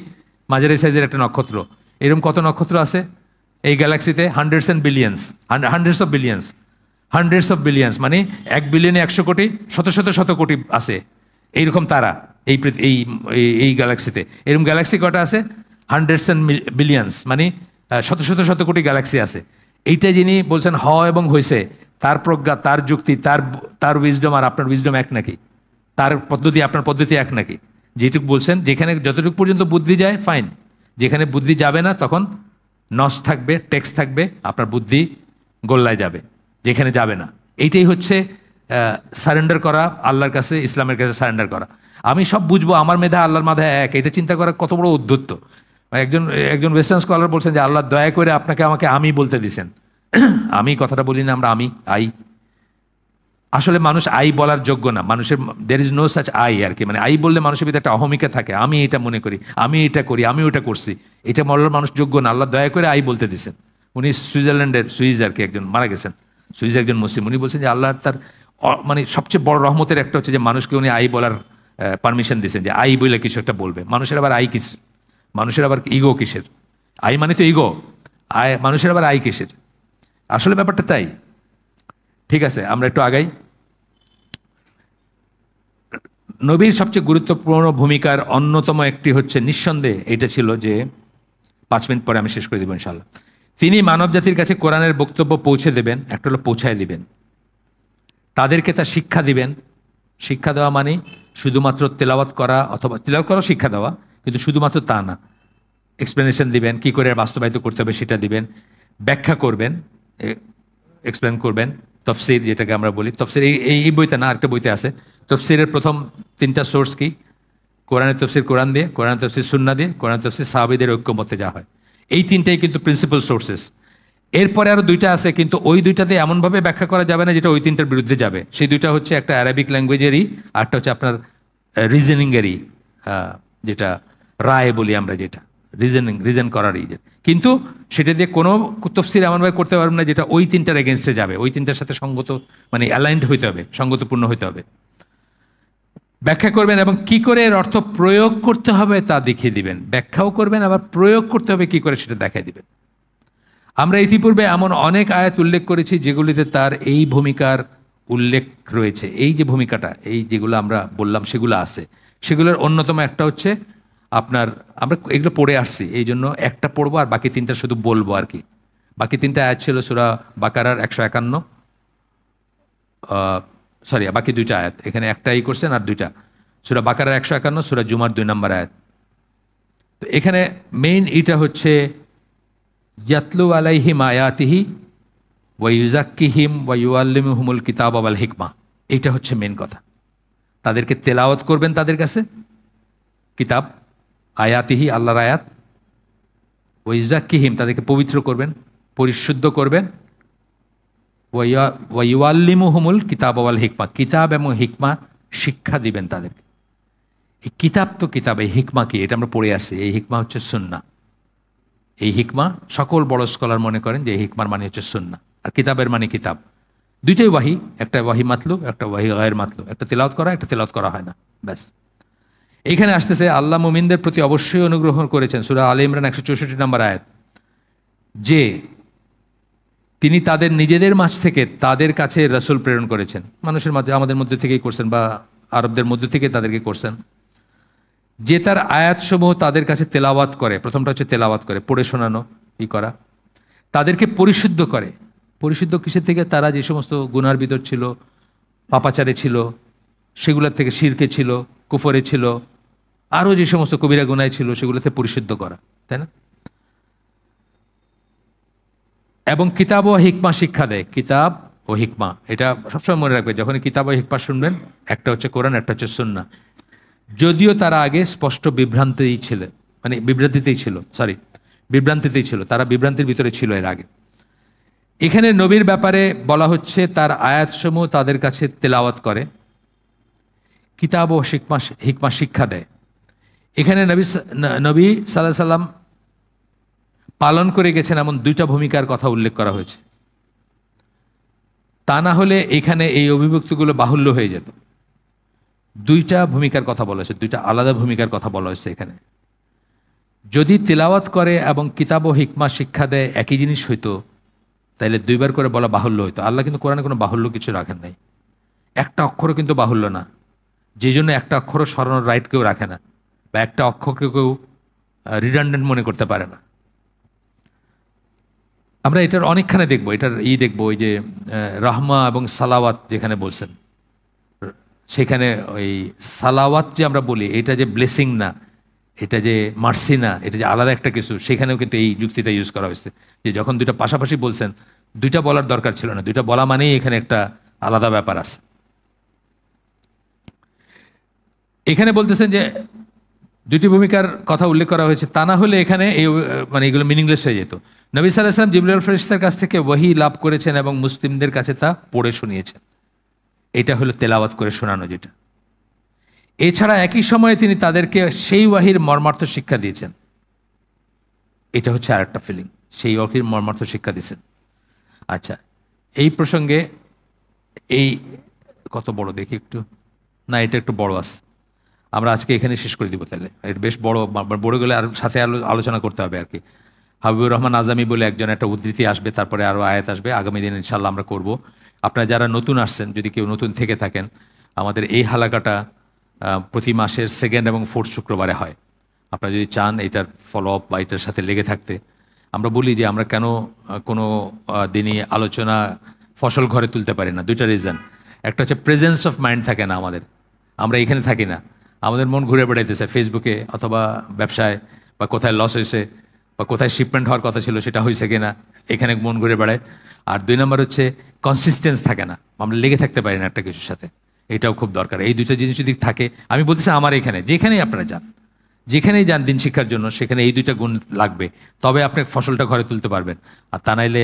মাঝারি সাইজের একটা নক্ষত্র। এরকম কত নক্ষত্র আছে এই গ্যালাক্সিতে? হান্ড্রেডস অফ বিলিয়ন্স, মানে 1 বিলিয়নে 100 কোটি, শত কোটি আছে এইরকম তারা এই গ্যালাক্সিতে। এরকম গ্যালাক্সি কটা আছে? হান্ড্রেডস অ্যান্ড বিলিয়ন্স, মানে শত কোটি গ্যালাক্সি আছে। এইটা যিনি বলছেন হ এবং হয়েছে, তার প্রজ্ঞা, তার যুক্তি, তার উইজডম আর আপনার উইজডম এক নাকি? তার পদ্ধতি আপনার পদ্ধতি এক নাকি? যেটুকু বলছেন, যেখানে যতটুকু পর্যন্ত বুদ্ধি যায় ফাইন, যেখানে বুদ্ধি যাবে না তখন নস থাকবে, টেক্সট থাকবে, আপনার বুদ্ধি গোল্লায় যাবে, যেখানে যাবে না। এইটাই হচ্ছে সারেন্ডার করা আল্লাহর কাছে, ইসলামের কাছে সারেন্ডার করা। আমি সব বুঝবো, আমার মেধা আল্লাহর মাধা এক, এটা চিন্তা করা কত বড় উদ্ধত্ত। একজন ওয়েস্টার্ন স্কলার বলছেন যে আল্লাহ দয়া করে আমাকে আমি বলতে দিছেন। আমি কথাটা বলি না আমরা, আমি আই। আসলে মানুষ আই বলার যোগ্য না, মানুষের দের ইজ নো সাচ আই আর কি। মানে আই বললে মানুষের ভিতরে একটা অহমিকা থাকে, আমি এটা মনে করি, আমি এটা করি, আমি ওটা করছি, এটা বলার মানুষ যোগ্য না। আল্লাহ দয়া করে আই বলতে দিছেন। উনি সুইজারল্যান্ডের, সুইজ আর কি, একজন মারা গেছেন, সুইজ একজন মুসলিম। উনি বলছেন যে আল্লাহ তার মানে সবচেয়ে বড় রহমতের একটা হচ্ছে যে মানুষকে উনি আই বলার পারমিশন দিয়েছেন, যে আই বলে কিছু একটা বলবে। মানুষের আবার আই কিসের? মানুষের আবার ইগো কিসের? আই মানে তো ইগো, মানুষের আবার আই কিসের? আসলে ব্যাপারটা তাই। ঠিক আছে, আমরা একটু আগাই। নবীর সবচেয়ে গুরুত্বপূর্ণ ভূমিকার অন্যতম একটি হচ্ছে, নিঃসন্দেহে এটা ছিল যে 5 মিনিট পরে আমি শেষ করে দেবো ইনশাআল্লাহ, তিনি মানব জাতির কাছে কোরআনের বক্তব্য পৌঁছে দেবেন। একটা হলো পৌঁছায় দিবেন, তাদেরকে তা শিক্ষা দিবেন। শিক্ষা দেওয়া মানে শুধুমাত্র তেলাওয়াত করা, অথবা তেলাওয়াত করা শিক্ষা দেওয়া, কিন্তু শুধুমাত্র তা না, এক্সপ্লেনেশন দিবেন, কী করে বাস্তবায়িত করতে হবে সেটা দিবেন, ব্যাখ্যা করবেন, এক্সপ্লেন করবেন। তফসির যেটাকে আমরা বলি, তফসির এই বইতে না, আরেকটা বইতে আছে। তফসিরের প্রথম 3টা সোর্স কি? কোরআনের তফসির কোরআন দিয়ে, কোরআনের তফসির সুন্নাহ দিয়ে, কোরআনের তফসির সাহাবীদের ঐক্যমতে যা হয়। এই 3টাই কিন্তু প্রিন্সিপাল সোর্সেস। এরপরে আরও 2টা আছে, কিন্তু ওই 2টাতে এমনভাবে ব্যাখ্যা করা যাবে না যেটা ওই 3টার বিরুদ্ধে যাবে। সেই 2টা হচ্ছে একটা অ্যারাবিক ল্যাঙ্গুয়েজেরই, আরটা হচ্ছে আপনার রিজনিংয়েরই, যেটা রায় বলি আমরা, যেটা রিজন করারই। কিন্তু সেটা দিয়ে কোনো তফসির এমনভাবে করতে পারবেন না যেটা ওই 3টার এগেনস্টে যাবে। ওই 3টার সাথে সঙ্গত, মানে অ্যালাইন্ড হইতে হবে, সঙ্গতপূর্ণ হইতে হবে। ব্যাখ্যা করবেন এবং কি করে এর অর্থ প্রয়োগ করতে হবে তা দেখিয়ে দিবেন। ব্যাখ্যাও করবেন, আবার প্রয়োগ করতে হবে কি করে সেটা দেখাই দিবেন। আমরা ইতিপূর্বে এমন অনেক আয়াত উল্লেখ করেছি যেগুলিতে তার এই ভূমিকার উল্লেখ রয়েছে। এই যে ভূমিকাটা, এই যেগুলো আমরা বললাম সেগুলো আছে। সেগুলোর অন্যতম একটা হচ্ছে আপনার, আমরা এগুলো পড়ে আসছি, এই জন্য একটা পড়বো আর বাকি 3টা শুধু বলবো আর কি। বাকি 3টা আয়াত ছিল সূরা বাকারার 151, সরি বাকি 2টা আয়াত, এখানে একটাই করছেন আর 2টা, সূরা বাকারার 151, সূরা জুমার 2 নম্বর আয়াত। তো এখানে মেইন এটা হচ্ছে ইয়াতলু আলাইহিম আয়াতিহি ওয়া ইউযাক্কিহিম ওয়া ইউআল্লিমুহুমুল কিতাবা ওয়াল হিকমা, এইটা হচ্ছে মেইন কথা। তাদেরকে তেলাওয়াত করবেন তাদের কাছে কিতাব, আয়াতিহি আল্লাহর আয়াত, ওয়া ইউযাক্কিহিম তাদেরকে পবিত্র করবেন, পরিশুদ্ধ করবেন, ওয়া ইউআল্লিমুহুমুল কিতাবা ওয়াল হিকমা, কিতাব এবং হিকমা শিক্ষা দিবেন তাদেরকে। এই কিতাব তো কিতাব, এই হিকমা কি এটা আমরা পড়ে আসছি। এই হিকমা হচ্ছে সুন্নাহ। এই হিকমা সকল বড় স্কলার মনে করেন যে এই হিকমার মানে হচ্ছে সুন্নাহ, আর কিতাবের মানে কিতাব। দুইটাই ওয়াহি, একটা ওয়াহি মাতলুব, একটা ওয়াহি গায়র মাতলুব, একটা তেলাওয়াত করা, একটা তেলাওয়াত করা হয় না, ব্যাস। এইখানে আসতেছে আল্লাহ মুমিনদের প্রতি অবশ্যই অনুগ্রহ করেছেন, সূরা আলে ইমরান 164 নম্বর আয়াত, যে তিনি তাদের নিজেদের মাঝ থেকে তাদের কাছে রাসূল প্রেরণ করেছেন। মানুষের মাঝে আমাদের মধ্যে থেকেই করছেন, বা আরবদের মধ্যে থেকে তাদেরকে করছেন, যে তার আয়াতসমূহ তাদের কাছে তেলাওয়াত করে। প্রথমটা হচ্ছে তেলাওয়াত করে, পড়ে শোনানো, ই করা। তাদেরকে পরিশুদ্ধ করে। পরিশুদ্ধ কিসের থেকে? তারা যে সমস্ত গুনার ভিতর ছিল, পাপাচারে ছিল, সেগুলোর থেকে শিরকে ছিল, কুফরে ছিল, আরও যে সমস্ত কবিরা গুনায় ছিল সেগুলোতে পরিশুদ্ধ করা, তাই না? এবং কিতাব ও হিকমা শিক্ষা দেয়। কিতাব ও হিকমা, এটা সবসময় মনে রাখবে যখন কিতাব ও হিকমা শুনবেন, একটা হচ্ছে কোরআন, একটা হচ্ছে সুন্নাহ। যদিও তারা আগে স্পষ্ট বিভ্রান্তিতেই ছিল, মানে বিভ্রান্তিতেই ছিল, তারা বিভ্রান্তির ভিতরে ছিল এর আগে। এখানে নবীর ব্যাপারে বলা হচ্ছে তার আয়াতসমূহ তাদের কাছে তেলাওয়াত করে, কিতাব ও হিকমা শিক্ষা দেয়। এখানে নবী সাল্লাল্লাহু আলাইহি সাল্লাম পালন করে গেছেন এমন 2টা ভূমিকার কথা উল্লেখ করা হয়েছে। তা না হলে এখানে এই অভিব্যক্তিগুলো বাহুল্য হয়ে যেত। 2টা ভূমিকার কথা বলা হয়েছে, 2টা আলাদা ভূমিকার কথা বলা হয়েছে এখানে। যদি তেলাওয়াত করে এবং কিতাব ও হিকমা শিক্ষা দেয় একই জিনিস হইতো, তাইলে 2বার করে বলা বাহুল্য হইতো। আল্লাহ কিন্তু কোরআনে কোনো বাহুল্য কিছু রাখেন নাই, একটা অক্ষরও কিন্তু বাহুল্য না। যে জন্য একটা অক্ষরও সরানোর রাইট কেউ রাখে না, বা একটা অক্ষরকে কেউ রিডান্ডেন্ট মনে করতে পারে না। আমরা এটার অনেকখানে দেখবো, এটার দেখবো, ওই যে রাহমা এবং সালাওয়াত যেখানে বলছেন, সেখানে ওই সালাওয়াত যে আমরা বলি, এটা যে ব্লেসিং না, এটা যে মার্সি না, এটা যে আলাদা একটা কিছু, সেখানেও কিন্তু এই যুক্তিটা ইউজ করা হয়েছে যে যখন 2টা পাশাপাশি বলছেন, 2টা বলার দরকার ছিল না, 2টা বলা মানেই এখানে একটা আলাদা ব্যাপার আছে। এখানে বলতেছেন যে 2টি ভূমিকার কথা উল্লেখ করা হয়েছে, তা না হলে এখানে এই মানে এগুলো মিনিংলেস হয়ে যেত। নবী সাল্লাল্লাহু আলাইহি ওয়াসাল্লাম জিবরাইল ফেরেশতার কাছ থেকে ওহী লাভ করেছেন এবং মুসলিমদের কাছে তা পড়ে শুনিয়েছেন। এটা হলো তেলাওয়াত করে শোনানো যেটা। এছাড়া একই সময়ে তিনি তাদেরকে সেই ওয়াহির মর্মার্থ শিক্ষা দিয়েছেন। এটা হচ্ছে আরেকটা ফিলিং, সেই ওয়াহির মর্মার্থ শিক্ষা দিয়েছেন। আচ্ছা, এই প্রসঙ্গে এই কত বড় দেখি একটু, না এটা একটু বড় আছে, আমরা আজকে এখানে শেষ করে দিব। তাহলে এটা বেশ বড় গেলে আর সাথে আলোচনা করতে হবে আর কি। হাবিবুর রহমান আজামি বলে একজন একটা উদ্ধৃতি আসবে, তারপরে আরও আয়াত আসবে, আগামী দিন ইনশাল্লাহ আমরা করব। আপনারা যারা নতুন আসছেন, যদি কেউ নতুন থেকে থাকেন, আমাদের এই হালাকাটা প্রতি মাসের 2nd এবং 4th শুক্রবারে হয়। আপনারা যদি চান এটার ফলো আপ বা এটার সাথে লেগে থাকতে, আমরা বলি যে আমরা কেন কোনো দিনই আলোচনা ফসল ঘরে তুলতে পারি না। 2টা রিজন। একটা হচ্ছে প্রেজেন্স অফ মাইন্ড থাকে না আমাদের, আমরা এখানে থাকি না, আমাদের মন ঘুরে বেড়াইতেছে ফেসবুকে অথবা ব্যবসায়, বা কোথায় লস হয়েছে, বা কোথায় শিপমেন্ট হওয়ার কথা ছিল সেটা হয়েছে কিনা, এখানে মন ঘুরে বেড়ায়। আর 2 নম্বর হচ্ছে কনসিস্টেন্স থাকে না, আমরা লেগে থাকতে পারি না একটা কিছুর সাথে, এটাও খুব দরকার। এই 2টা জিনিস যদি থাকে, আমি বলতেছি আমার এখানে যেখানেই আপনারা যান, যেখানেই যান দিন শিক্ষার জন্য, সেখানে এই 2টা গুণ লাগবে, তবে আপনি ফসলটা ঘরে তুলতে পারবেন। আর তা নাইলে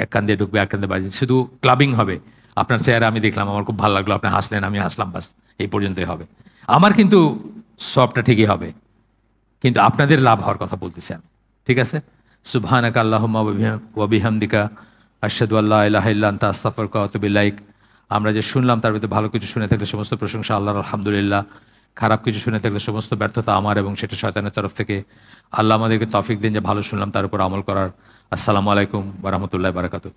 এক কান দিয়ে ঢুকবে, এক কান দিয়ে বাড়ি, শুধু ক্লাবিং হবে। আপনার চেহারা আমি দেখলাম, আমার খুব ভালো লাগলো, আপনি হাসলেন, আমি হাসলাম, বাস এই পর্যন্তই হবে। আমার কিন্তু সবটা ঠিকই হবে, কিন্তু আপনাদের লাভ হওয়ার কথা বলতেছি আমি, ঠিক আছে? সুবহানাকা আল্লাহুম্মা ওয়া বিহামদিকা আশহাদু আল্লা ইলাহা ইল্লা আনতা আস্তাগফিরুকা ওয়া আতুবু ইলাইক। আমরা যে শুনলাম তার ভিতরে ভালো কিছু শুনে থাকলে সমস্ত প্রশংসা আল্লাহর, আলহামদুলিল্লাহ। খারাপ কিছু শুনে থাকলে সমস্ত ব্যর্থতা আমার, এবং সেটা শয়তানের তরফ থেকে। আল্লাহ আমাদেরকে তৌফিক দিন যে ভালো শুনলাম তার উপর আমল করার। আসসালামু আলাইকুম ওয়া রাহমাতুল্লাহি ওয়া বারাকাতুহু।